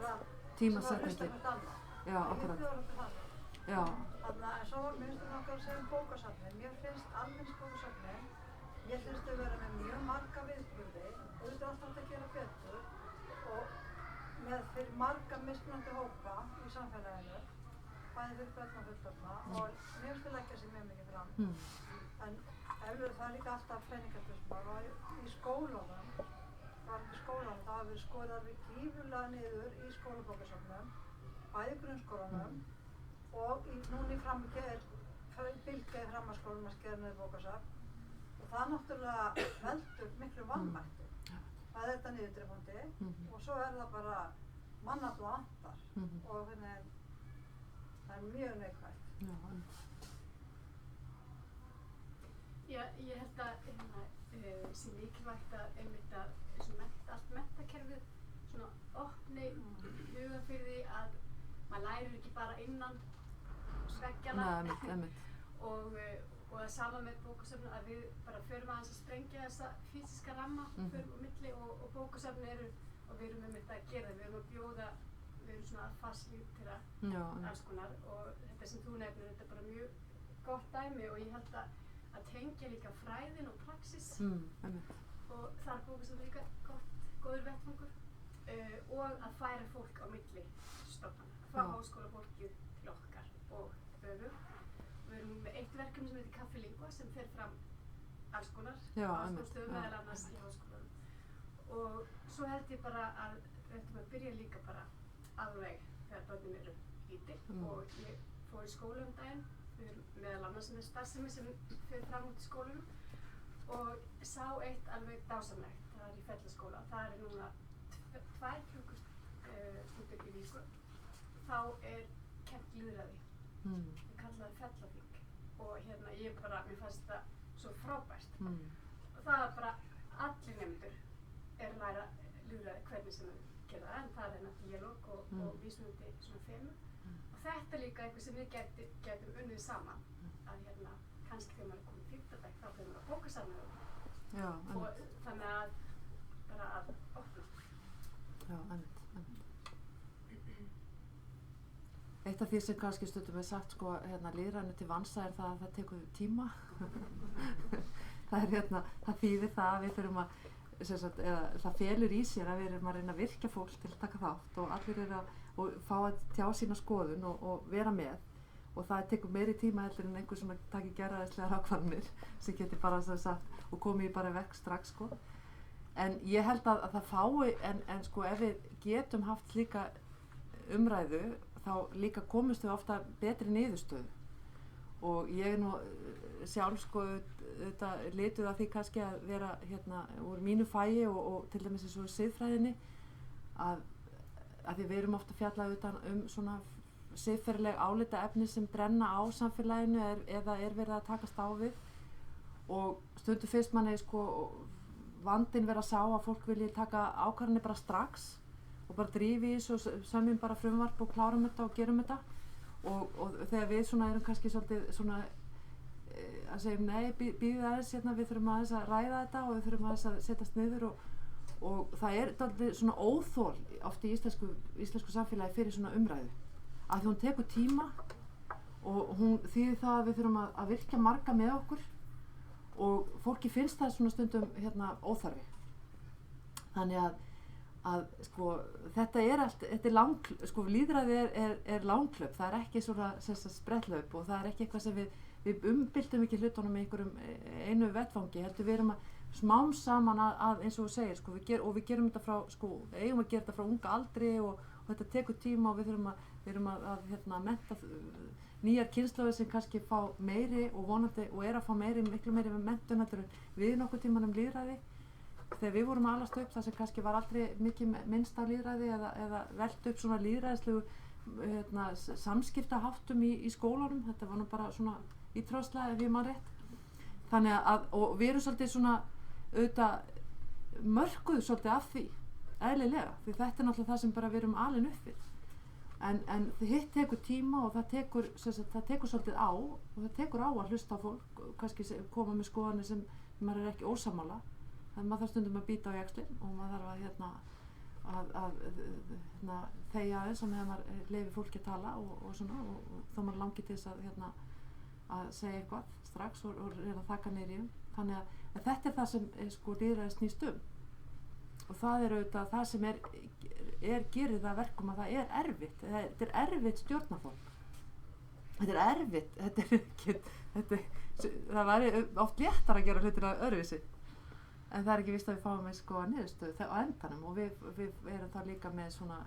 S6: að hlusta með annað.
S3: Já, akkurat. Já.
S6: Þannig að svo mér finnst það langar að segja bókasafnin. Mér finnst almenningsbókasafnin, mér finnst þau vera með mjög marga viðburði og þetta er alltaf að gera betur og með fyrir marga mismunandi hópa í samfélaginu, bæði fyrir börn og fullorðna og mér finnst þau leggja sér mjög mikið fram. En eflaust það er líka alltaf fræningartursmál og í skólunum, þá hafa við skorið alveg gífurlega niður í skólabókasafnum, bæði grunnskólanum og núna í framviki er bylgja í framhaldsskólum að skera niður bókasafn Það náttúrulega veldur miklu vanmætti. Það er þetta niðurdrifandi og svo er það bara mannafla vantar og það er mjög neikvægt.
S4: Já, ég held að sé mikilvægt að einmitt að allt menntakerfið svona opni huga fyrir því að maður lærir ekki bara innan veggjanna og að sama með bókasöfnum að við bara förum aðeins að sprengja þessa fysiska ramma förum á milli og bókasöfn eru og við erum einmitt að gera það, við erum að bjóða, við erum svona að fasilítera alls konar og þetta sem þú nefnir, þetta er bara mjög gott dæmi og ég held að tengja líka fræðin og praxis og þar bókasöfn líka góður vettvangur og að færa fólk á milli stofnana, að fá háskólafólkið til okkar og öfum. Við erum með eitt verkefni sem heitir Kaffi Lingua sem fer fram alls konar stöðum meðal annars í háskólanum og svo held ég bara að við ættum að byrja líka bara alveg þegar börnin eru lítil og ég fór í skóla daginn, við erum meðal annars með starfsemi sem fer fram út í skólanum og sá eitt alveg dásamlegt, það er í Fellaskóla, það er núna 2 klukkustundir í viku, þá er kennt lýðræði. Við kallaði Fellaþing og ég bara, mér fannst þetta svo frábært og það er bara allir nemendur er að læra lýðræði hvernig sem þau gera það en það er dialóg og vísmyndi svona þemu og þetta er líka eitthvað sem við getum unnið saman að kannski þegar maður er komið í 5. bekk þá fyrir maður að bókasafna og þannig að bara að opna.
S3: Já, einmitt. Eitt af því sem kannski stundum er sagt sko, lýðræðinu til vansa er það að það tekur tíma. Það þýðir það að við þurfum að, það felur í sér að við erum að reyna að virkja fólk til að taka þátt og allir eru að fá að tjá sína skoðun og vera með og það tekur meiri tíma heldur en einhver sem takir gerðaðislegar ákvarðanir sem getur bara og komið bara vekk strax sko. En ég held að það fái, en sko ef við getum haft slíka umræðu þá líka komumst við ofta betri niðurstöðu og ég nú sjálf sko lituð af því kannski að vera úr mínu fagi og til dæmis eins og siðfræðinni að því við erum ofta fjallað svona siðferðileg álitaefni sem brenna á samfélaginu eða er verið að takast á við og stundum finnst manni sko vandinn vera sá að fólk vilji taka ákvarðanir bara strax og bara drífi í þessu og semjum bara frumvarp og klárum þetta og gerum þetta og þegar við svona erum kannski svolítið svona að segjum nei, býðið aðeins við þurfum aðeins að ræða þetta og við þurfum aðeins að setjast niður og það er dálítið svona óþol oft í íslensku samfélagi fyrir svona umræðu að því hún tekur tíma og hún þýðir það að við þurfum að virkja marga með okkur og fólki finnst það svona stundum óþarfi þannig að sko þetta er lýðræði er langhlaup, það er ekki svona spretthlaup og það er ekki eitthvað sem við umbyltum ekki hlutunum með einhverjum einu vettvangi, heldur við erum að smám saman að eins og þú segir sko, við gerum þetta frá sko, eigum að gera þetta frá unga aldri og þetta tekur tíma og við erum að mennta nýjar kynslóðir sem kannski fá meiri og vonandi og er að fá miklu meiri menntun heldur en við nokkuð tíman lýðræði. Þegar við vorum að alast upp það sem kannski var aldrei mikið minnst af lýðræði eða velt upp svona lýðræðislegu samskiptaháttum í skólanum, þetta var nú bara svona ítróðslega ef ég man rétt. Þannig að, og við erum svolítið svona auðvitað mörkuð svolítið af því, eðlilega, því þetta er náttúrulega það sem bara við erum alin upp við. En hitt tekur tíma og það tekur svolítið á og það tekur á að hlusta á fólk, kannski koma með skoðanir sem maður er ekki ósammála. Þannig maður þarf stundum að bíta á jaxlinn og maður þarf að þegja aðeins og meðan maður leyfir fólki að tala og svona og þá maður langir til þess að segja eitthvað strax og reyna að þakka niður í þannig að þetta er það sem sko lýðræði snýst og það er auðvitað það sem gerir það verkum að það er erfitt þetta er erfitt stjórnarform þetta er erfitt það væri oft léttar að gera hlutina öðruvísi en það er ekki víst að við fáum sko niðurstöðu á endanum og við erum það líka með svona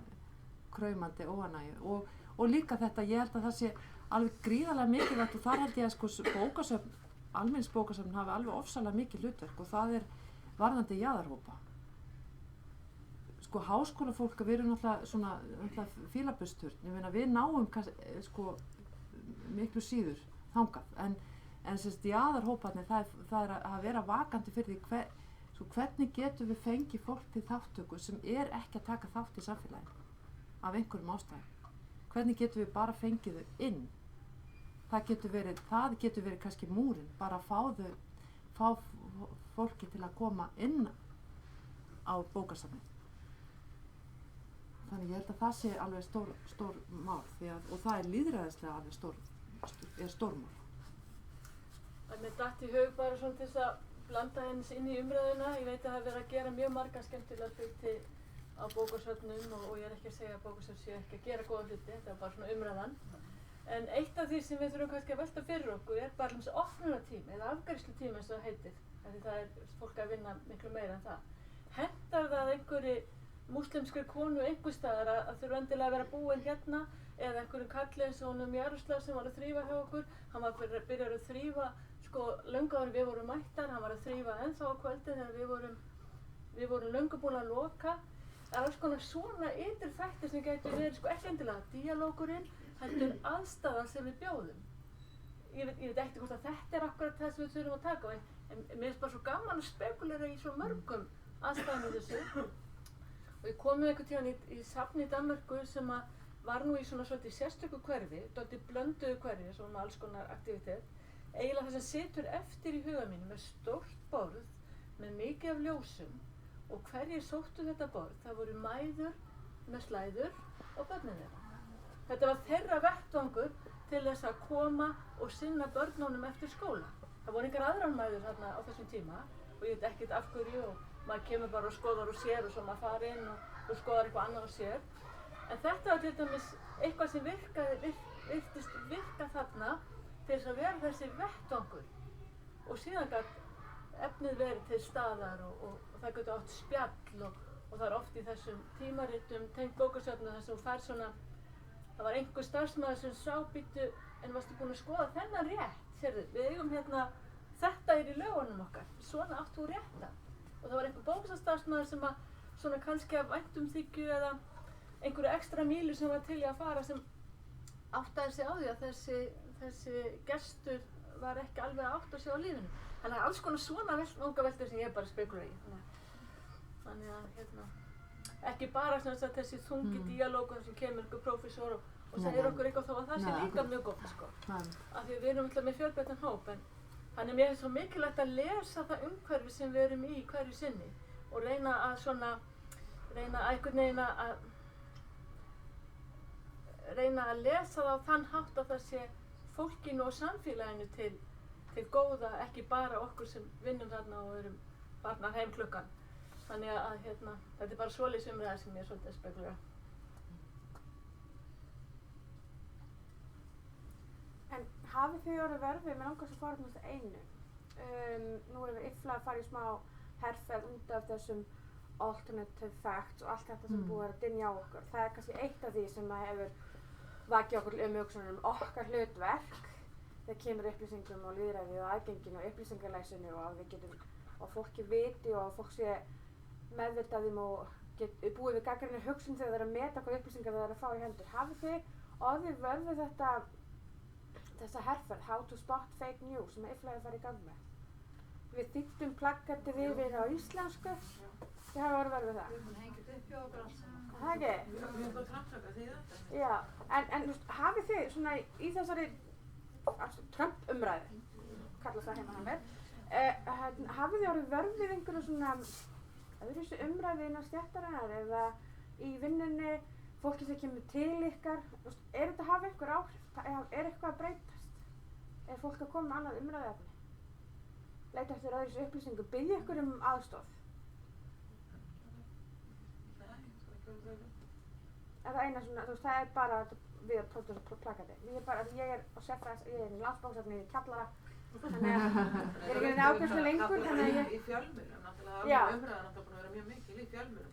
S3: kraumandi óánægju og líka þetta, ég held að það sé alveg gríðarlega mikilvægt og þar held ég að sko bókasöfn almenningsbókasöfn hafi alveg ofsalega mikið hlutverk og það varðandi jaðarhópa. Sko háskólafólk, við erum náttúrulega fílabusturn, ég meina við náum sko miklu síður þangað, en sérst jaðarhóparnir það að vera vakandi fyrir því hvernig getum við fengið fólk til þáttöku sem ekki að taka þátt í samfélaginu af einhverjum ástæðum. Hvernig getum við bara fengið þau inn? Það getur verið kannski múrinn, bara að fá fólki til að koma inn á bókasafnið. Þannig ég held að það sé alveg stór mál og það lýðræðislega alveg stór mál.
S4: Mér datt í hug bara svona til þess að blanda hennis inn í umræðuna. Ég veit að það verið að gera mjög marga skemmtilega hluti á bókasöfnum og ég ekki að segja að bókasöfn séu ekki að gera góða hluti, þetta var bara svona umræðan. En eitt af því sem við þurfum kannski að velta fyrir okkur bara þessi opnunartími eða afgreiðslutími eins og það heitir. Því það fólk að vinna miklu meira en það. Hentar það einhverju múslimskri konu einhvers staðar að þurfa endilega að vera búinn hérna eða einhverjum kalli eins og honum Jaroslav sem var að þrífa hjá okkur. Hann var byrjar að þrífa sko löngu áður við vorum mættar, hann var að þrífa ennþá á kvöldin þegar við vorum löngu búin að loka. Það alls konar svona ytri þættir sem gætu verið sko ekki endilega díalógurinn, heldur aðstæðan sem við bjóðum. Ég veit ekki hvort að þetta akkurat það sem við þurfum að taka en mér finnst bara svo gaman að spekulera í svo mörgum aðstæðum í þessu. Og ég kom með einhvern tíðan í safn í Danmörku sem var nú í svona svolítið sérstöku hverfi, dálítið blönduðu hverfi, svona með alls konar aktivitet. Eiginlega það sem situr eftir í huga mínu með stórt borð, með mikið af ljósum og hverjir sóttu þetta borð, það voru mæður með slæður og börnin þeirra. Þetta var þeirra vettvangur til þess að koma og sinna börnunum eftir skóla. Það voru engar aðrar mæður þarna á þessum tíma og ég veit ekkert af hverju og maður kemur bara og skoðar og sér og svo maður fari inn og skoðar eitthvað annað og sér. En þetta var til dæmis eitthvað sem virtist virka þarna til þess að vera þessi vettvangur og síðan gat efnið verið til staðar og það getur átt spjall og það oft í þessum tímaritum tengt bókasöfnum þar sem þú fær svona, það var einhver starfsmaður sem sá býttu en varstu búin að skoða þennan rétt, sérðu, við eigum hérna, þetta í lögunum okkar, svona áttu þú rétta. Og það var einhver bókasafnsstarfsmaður sem svona kannski af væntumþykju eða einhverju ekstra mílu sem var til í að fara sem áttaði sig á því að þessi gestur var ekki alveg að átta sig á lífinu. Þannig að alls konar svona vangaveltur sem ég bara spekuleira í. Þannig að ekki bara þessi þungi díalógu sem kemur einhver prófessor og segir okkur eitthvað þá að það sé líka mjög gott sko. Af því við erum alltaf með fjölbreyttan hóp en þannig að mér finnst svo mikilvægt að lesa það umhverfi sem við erum í hverju sinni og reyna að lesa það á þann hátt að það sé fólkinu og samfélaginu til góða, ekki bara okkur sem vinnum þarna og erum farnar heim klukkan. Þannig að þetta bara svoleiðis umræða sem ég svolítið að spekulera.
S2: En hafið þið orðið verfið með langar sem fara með einu? Nú erum við yfirlega að fara í smá herferð út af þessum alternative facts og allt þetta sem búið að dynja á okkur. Það kannski eitt af því sem hefur vakið okkur umhugsunum okkar hlutverk þegar kemur upplýsingum og lýðræði og aðgenginu og upplýsingalæsinu og að við getum og fólki viti og fólk sé meðvitaðum og búið við gagnrýna hugsun þegar það er að meta hvað upplýsingar það er að fá í hendur. Hafið þið orðið vörfið þessa herferð, How to Spot Fake News, sem yfirlega farið í gang með? Við þýddum plakatið yfir á íslensku. Þið hafið orðið vörfið það?
S6: Við erum hengið upp hjá okkur alls saman.
S2: Það ekki?
S5: Við erum bara framtaka því þetta.
S2: Já, en hafið þið svona í þessari Trump-umræðu, kallast það heima hjá mér, hafið þið orðið vörfið einhverju svona öðruvísi umræðu innan stéttarinnar eða í vinnunni, fólki sem kemur til ykkar, er þetta að hafa einhver áhrif? Er eitthvað að breytast? Er fólk að koma með annað umræðuefni? Leita eftir öðruvísi upplýsingu, biðja ykkur aðstoð? Það eina svona, það er bara við að prófum plakati. Ég er á sérfræðis, ég er í landsbókasafni í kjallara, þannig að ég er ekki ákveðslu lengur, þannig að ég...
S5: Í fjölmiðlum, náttúrulega, umræðan náttúrulega búin að vera mjög mikil í fjölmiðlum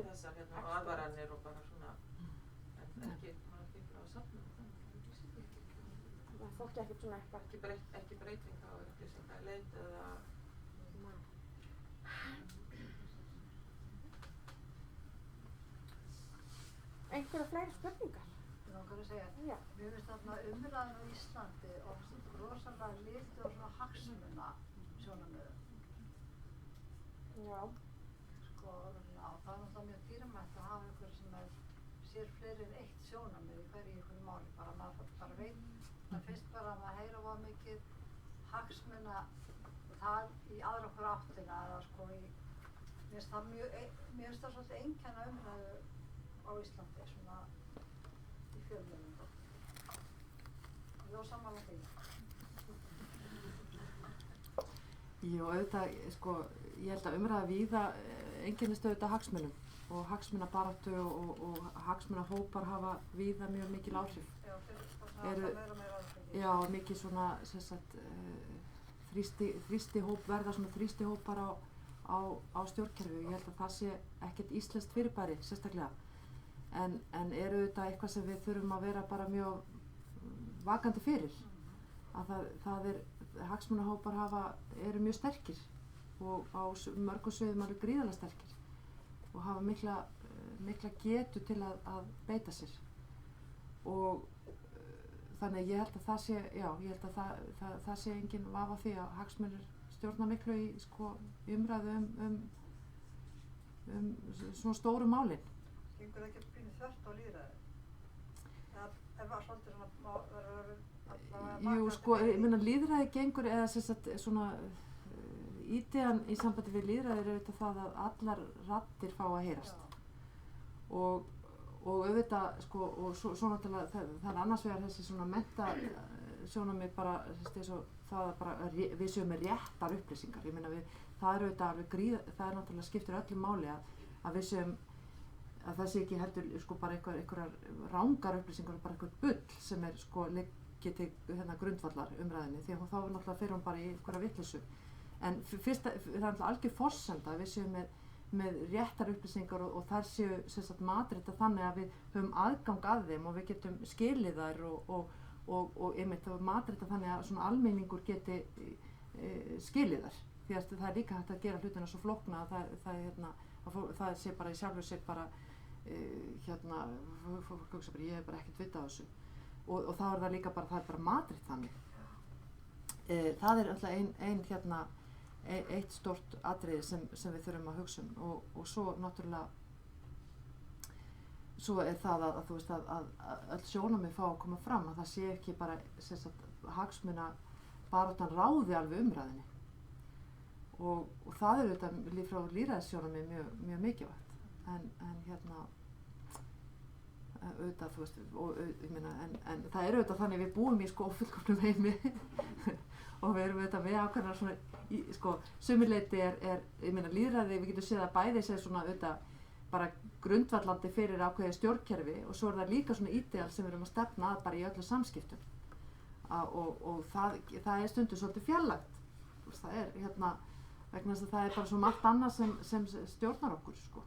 S5: þessar og aðvaranir og bara svona, en ekki bara á safnum.
S2: fólki ekkert svona eitthvað.
S7: Ekki breyting á upplýsingaleit eða
S2: Einhverja fleiri spurningar?
S6: Ég langar að segja,
S2: Já.
S6: mér finnst þarna umræðan á Íslandi og rosalega litið og svona hagsmuna sjónarmiðum.
S2: Já.
S6: Sko, og það er náttúrulega mjög dýrmætt að hafa einhver sem sér fleiri en eitt sjónarmið í einhverju máli. Maður bara veit, það fyrst bara að maður heyra of mikið hagsmuna tal í aðra okkur áttina eða sko mér finnst það svolítið einkenna umræðu á Íslandi svona í fjölmiðlum. Ég var sammála því.
S3: Jú, auðvitað, sko, ég held að umræða víða einkennist auðvitað hagsmunum og hagsmunabaráttu og hagsmunahópar hafa víða mjög mikil áhrif.
S6: Já, það meira áhrif.
S3: Já, mikið svona, sem sagt, þrýstihóp, verða svona þrýstihópar á stjórnkerfi. Ég held að það sé ekkert íslenskt fyrirbæri, sérstaklega. En eru auðvitað eitthvað sem við þurfum að vera bara mjög vakandi fyrir. Að hagsmunahópar eru mjög sterkir og á mörgum sviðum alveg gríðarlega sterkir og hafa mikla getu til að beita sér. Og þannig ég held að það sé, já, ég held að það sé engin vafa því að hagsmunir stjórna miklu í sko umræðu svona stóru málin.
S6: Gengur það ekki að pínu þvert á lýðræði? Ef það svolítið svona verður
S3: Jú, sko, ég meina lýðræði gengur eða sem sagt svona ídean í sambandi við lýðræði er auðvitað það að allar raddir fá að heyrast. Og auðvitað, sko, og svo náttúrulega það er annars vegar þessi svona mennta sjónarmið bara, þess að það bara við séum með réttar upplýsingar. Ég meina það er auðvitað alveg það er náttúrulega skiptir öllu máli að við séum að það sé ekki heldur sko bara einhverjar rangar upplýsingar og bara einhver bull sem er sko geti grundvallar umræðinni því að þá náttúrulega fer hún bara í einhverja vitleysu. En fyrst það er náttúrulega algjör forsenda að við séum með réttar upplýsingar og þær séu sem sagt matrita þannig að við höfum aðgang að þeim og við getum skilið þær og einmitt matrita þannig að svona almenningur geti skilið þær. Því að það er líka hægt að gera hlutina svo flókna að það sé bara í sjálfu sér bara fólk hugsa bara ég hef bara ekkert vitað á þessu. Og þá er það líka bara, það er bara matrit þannig. Það er alltaf eitt stórt atriði sem við þurfum að hugsa og svo náttúrulega svo er það að þú veist að öll sjónarmið fá að koma fram að það sé ekki bara hagsmuna baráttan ráði alveg umræðinni og það er auðvitað frá lýðræðissjónarmið mjög mikilvægt en auðvitað, þú veist, ég meina, en það er auðvitað þannig við búum í sko ófullkomnum heimi og við erum auðvitað með ákveðnar svona, sko, sumirleiti ég meina, lýðræði, við getum séð að bæði séð svona auðvitað bara grundvallandi fyrir ákveðið stjórnkerfi og svo er það líka svona ídeal sem við erum að stefna að bara í öllu samskiptum og það er stundum svolítið fjarlægt, það er vegna þess að það er bara svo margt annað sem stjórnar okkur, sko.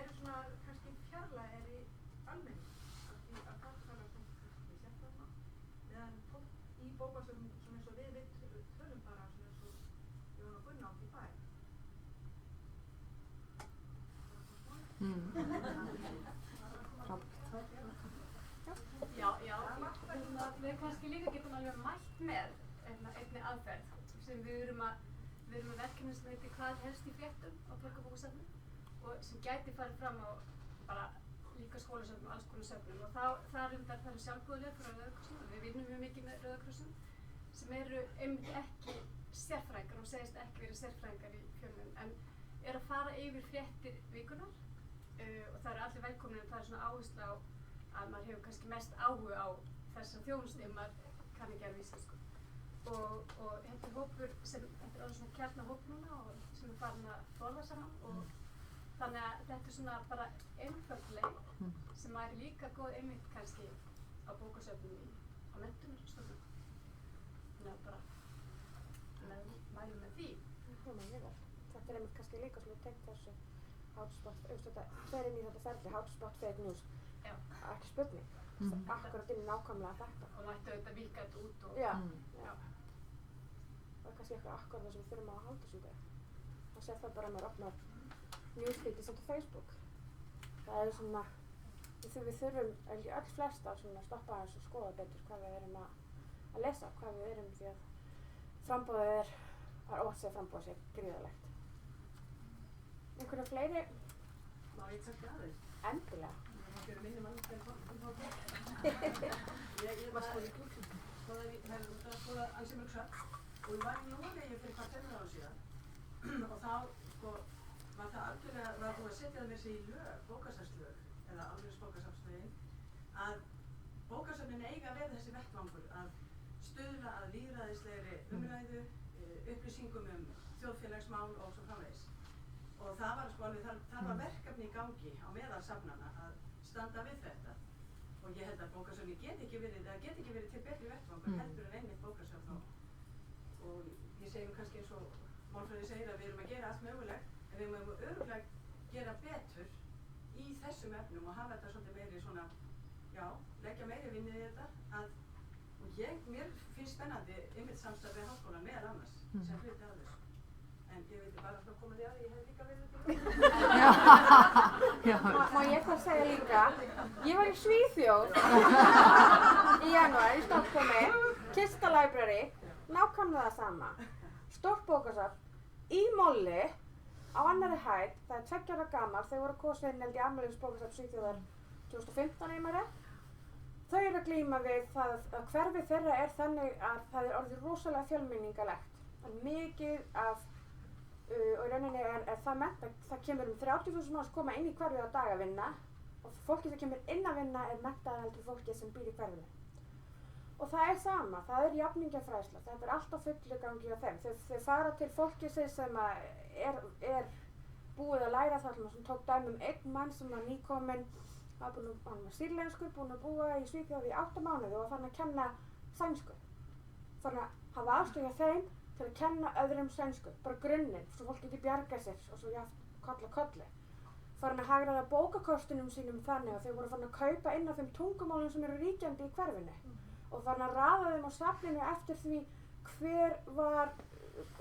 S2: eru svona kannski fjarlægir í almenning af því að karlsalar fólk kannski sérfræðina meðan fólk í bókasöfnum svona eins og við tölum bara svona eins og Jón og Gunnar átt í bæ.
S5: Já, við kannski líka getum alveg mælt með einni aðferð sem við erum að verkefni sem heitir Hvað helst í fréttum á Borgarbókasafni og sem gæti farið fram á bara líka skólasöfnum og alls konar söfnum og það eru sjálfboðaliðar frá Rauða krossinum og við vinnum mjög mikið með Rauða krossinum sem eru einmitt ekki sérfræðingar og segist ekki verið sérfræðingar í fjölmiðlum en er að fara yfir fréttir vikunar og það eru allir velkomin en það er svona áhersla á að maður hefur kannski mest áhuga á þessar þjónustu ef maður kann ekki alveg íslensku. Og þetta er hópur sem, þetta er alveg svona kjarnahóp núna og sem er farin að borða saman og þannig að þetta er svona bara einföld leið sem maður er líka góð einmitt kannski á bókasöfnum á menntunarstofnun. Þannig að bara mælum með því.
S2: Þetta er einmitt kannski líka svona tengt þessu hotspot, þetta fer inn í þetta ferli, hotspot fake news. Ekki spurning, akkurat inn nákvæmlega þetta.
S5: Og mættu auðvitað víkka þetta út og...
S2: Já. Það er kannski eitthvað akkurat það sem við þurfum að halda svolítið. Það sé það bara að maður opnar newsfeedi sem til Facebook. Það er svona, við þurfum öll flest að stoppa aðeins og skoða betur hvað við erum að lesa, hvað við erum því að framboðið er ótt sér framboðið sér gríðarlegt. Einhverja fleiri?
S8: Má ég taka aðeins?
S2: Endilega.
S8: Það er minni mann til það. Ég var skoðið í klúknum. Það er skoðað ansi mjög satt. Og ég var í Noregi fyrir hvað 10 ára síðan. Og þá var það algjörlega, var búið að setja það með sig í lög, bókasafnslög, eða alveg bókasafnslögin, að bókasafnin eiga að vera þessi vettvangur að stuðla að lýðræðislegri umræðu, upplýsingum þjóðfélagsmál og svo framvegis. Og það var alveg, það var verkefni í gangi á meðal safnanna að standa við þetta. Og ég held að bókasöfni get ekki verið til betri vettvangur heldur en einmitt bókasöfn. Og ég segi kannski eins og Málfræði segir að við erum að gera allt mögulegt, en við mögum örugglega gera betur í þessum efnum og hafa þetta svolítið meiri svona, já, leggja meiri vinnu í þetta. Og mér finnst spennandi einmitt samstarf við háskólann meðal annars, sem hluti af þessu. En ég veit bara að koma því að ég hef líka verið til
S2: Má ég það segja líka, ég var í Svíþjóð í janúar í Stockholmi, Kista Library, nákvæmlega það sama. Stórt bókasafn í Molli á annarri hæð, það er 2 ára gamalt, þau voru kosin held í afmælisbókasafn Svíþjóðar 2015 einhverja. Þau eru að glíma við það að hverfið þeirra er þannig að það er orðið rosalega fjölmenningalegt. Það er mikið af og í rauninni er það mennt að það kemur 30.000 manns koma inn í hverfið á dag að vinna og fólki sem kemur inn að vinna er menntað heldur fólki sem býr í hverfinu. Og það er sama, það er jafningjafræðsla, þetta er alltaf fullu gangi á þeim. Þau fara til fólki sem er búið að læra það, sem tók dæmi einn mann sem var nýkominn, hann var sýrlenskur, búinn að búa í Svíþjóð í 8 mánuði og var farin að kenna sænsku. Farin að hafa aðstöðu hjá þeim til að kenna öðrum sænsku, bara grunninn, svo fólk geti bjargað sér og svo jaft koll á kolli. Farin að hagræða bókakostunum sínum þannig að þau voru farin að kaupa inn á þeim tungumálum sem eru ríkjandi í hverfinu og farin að raða þeim á safninu eftir því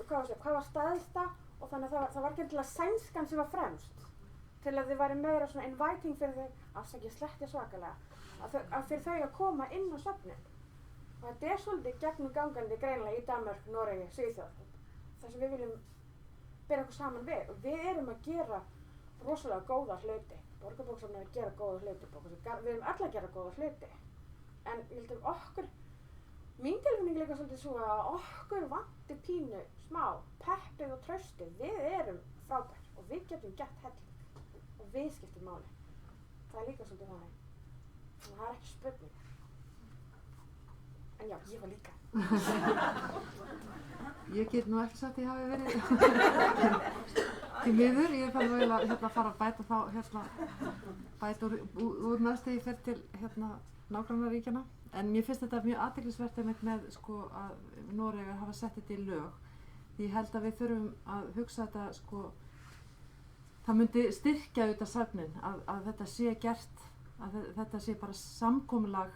S2: hvað var staðista og þannig að það var ekki endilega sænskan sem var fremst til að þau væri meira svona inviting fyrir þau, afsakið sletti svakalega, að fyrir þau að koma inn á safnin. Og þetta er svolítið gegnumgangandi greinilega í Danmörk, Noregi, Svíþjóð. Það sem við viljum bera okkur saman við. Og við erum að gera rosalega góða hluti. Borgarbókasafnið er að gera góða hluti. Við erum öll að gera góða hluti. En ég held að okkur, mín tilfinning líka svolítið svo að okkur vanti pínu smá peppið og traustið. Við erum frábært og við getum gert helling. Og við skiptum máli. Það er líka svolítið þannig. Þannig að það er ekki spurning. En já, ég var líka.
S3: Ég get nú ekki sagt að ég hafi verið til miður. Ég fann vel að fara að bæta þá bæta úr næstu ég fer til nágrannaríkjanna. En mér finnst þetta mjög athyglisvert einmitt með að Noregar hafa sett þetta í lög. Því ég held að við þurfum að hugsa þetta það myndi styrkja auðvitað söfnin að þetta sé gert, að þetta sé bara samkomulag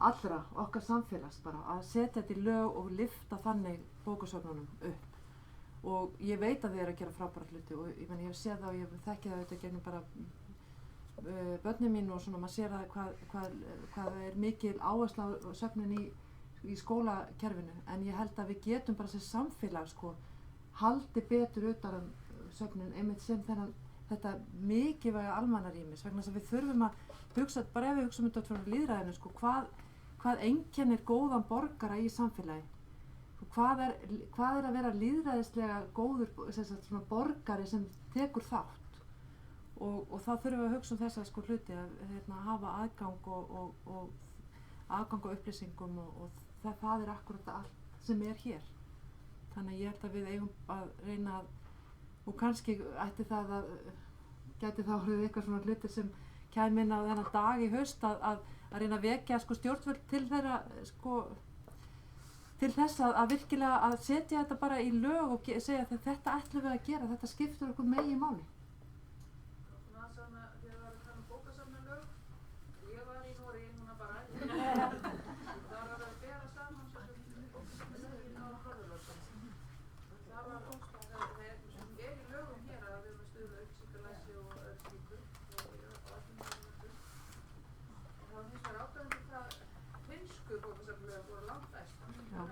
S3: allra okkar samfélags bara að setja þetta í lög og lyfta þannig bókasöfnunum upp. Og ég veit að þið eru að gera frábæra hluti og ég hef séð það og ég hef þekkið það auðvitað gegnum bara börnin mín og svona, maður sér það hvað er mikil áhersla á söfnin í skólakerfinu, en ég held að við getum bara sem samfélag sko haldi betur utan söfnin einmitt sem þetta mikilvæga almannarýmis, vegna þess að við þurfum að hugsa, bara ef við hugsaum þetta frá lýðræðinu sko, hvað einkennir góðan borgara í samfélagi, hvað er að vera lýðræðislega góður svona borgari sem tekur þátt og þá þurfum við að hugsa þessa sko hluti að hafa aðgang og aðgang á upplýsingum og það er akkurat allt sem er hér. Þannig að ég held að við eigum að reyna að, og kannski gæti það orðið eitthvað svona hlutir sem kæmi inn á þennan dag í haust að reyna að vekja sko stjórnvöld til þeirra sko til þess að virkilega að setja þetta bara í lög og segja að þetta ætlum við að gera, þetta skiptir okkur meginmáli.
S7: Þegar við varum að tala um bókasafnalög, ég var í Noregi núna bara, það var að bera saman bókasafnalögin á Norðurlöndum. Það er í lögum hér að við erum að stuðla upplýsingalæsi og öll slíku og öllum Norðurlöndum. Og það var hins vegar ákveðandi það finnsku bókasafnalög voru langt best. Það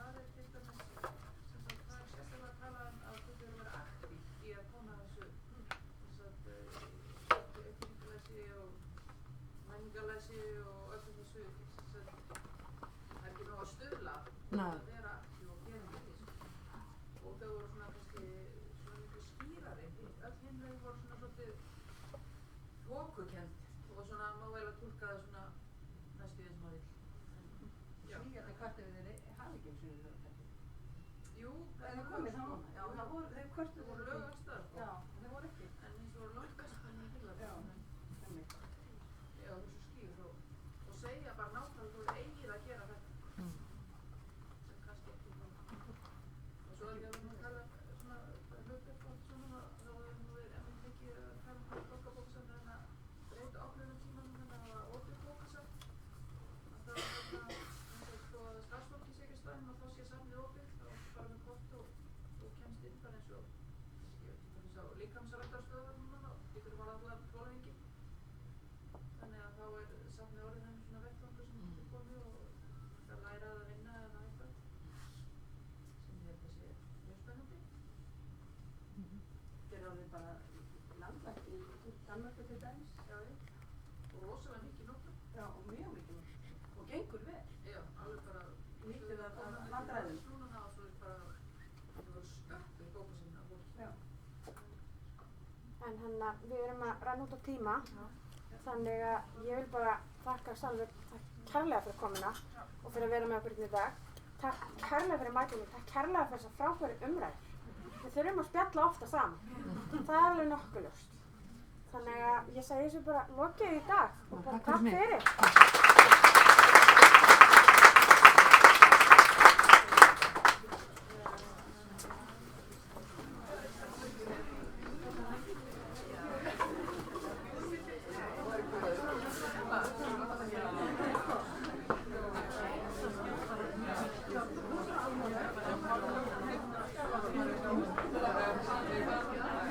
S7: er til dæmis, það er sérstaklega að tala um að þú þurfum að vera aktív í að koma þessu upplýsingalæsi og menningarlæsi og öllu þessu, það er ekki nóg að stuðla að vera aktív og gera mikið og þau voru svona kannski svona miklu skýrari, öll hinn veginn voru svona svolítið þokukennd og svona má vel að túlka það svona næstu því sem maður vill.
S8: Svíjarnir kvartuðu þeir hafi ekki eins og lög.
S7: Jú,
S8: Það komið það núna. Já, það voru, þeir kvartuðu
S7: voru lög alls staðar, sko.
S8: Já, þeir voru ekki.
S7: En eins og voru langt best en ég vil
S8: Já,
S7: það.
S8: einmitt.
S7: Já, það er svo skýr og segja bara nákvæmlega þú eigið að gera þetta. Sem kannski ekki og svo að ég var nú að tala svona hlutverkvalt svona þá hefur nú verið ennum mikið að tala um borgarbókasafn en að breyta opnunartímanum en að hafa opið bókasafn. Að það sko að starfsfólki sé ekki staðinn og þá sé safnið opið þá bara með kort og kemst inn bara eins og líkamsræktarstöðvar núna og getur bara allar Bolvíki. Þannig að þá er safnið orðið henni svona vettvangur sem getur komið og það læra að vinna eða eitthvað sem ég held að sé mjög spennandi.
S8: Þeir eru orðið bara landlægt í Danmörku til dæmis.
S7: Já, og rosalega mikið nokkað.
S8: Já, og mjög mikið nokkuð. Og gengur vel.
S7: Já, alveg bara
S8: Nýttu það af vandræðum.
S7: Núna og svo er bara það var stökk í bókasafninu af fólki.
S8: Já.
S2: En við erum að renna út á tíma, þannig að ég vil bara þakka Salvör kærlega fyrir komuna og fyrir að vera með okkur í dag. Takk kærlega fyrir mætingu, takk kærlega fyrir þessa frábæru umræður. Við þurfum að spjalla ofta saman, það er alveg nokkuð ljóst. Þannig að ég segi þessu bara lokið í dag. Takk fyrir.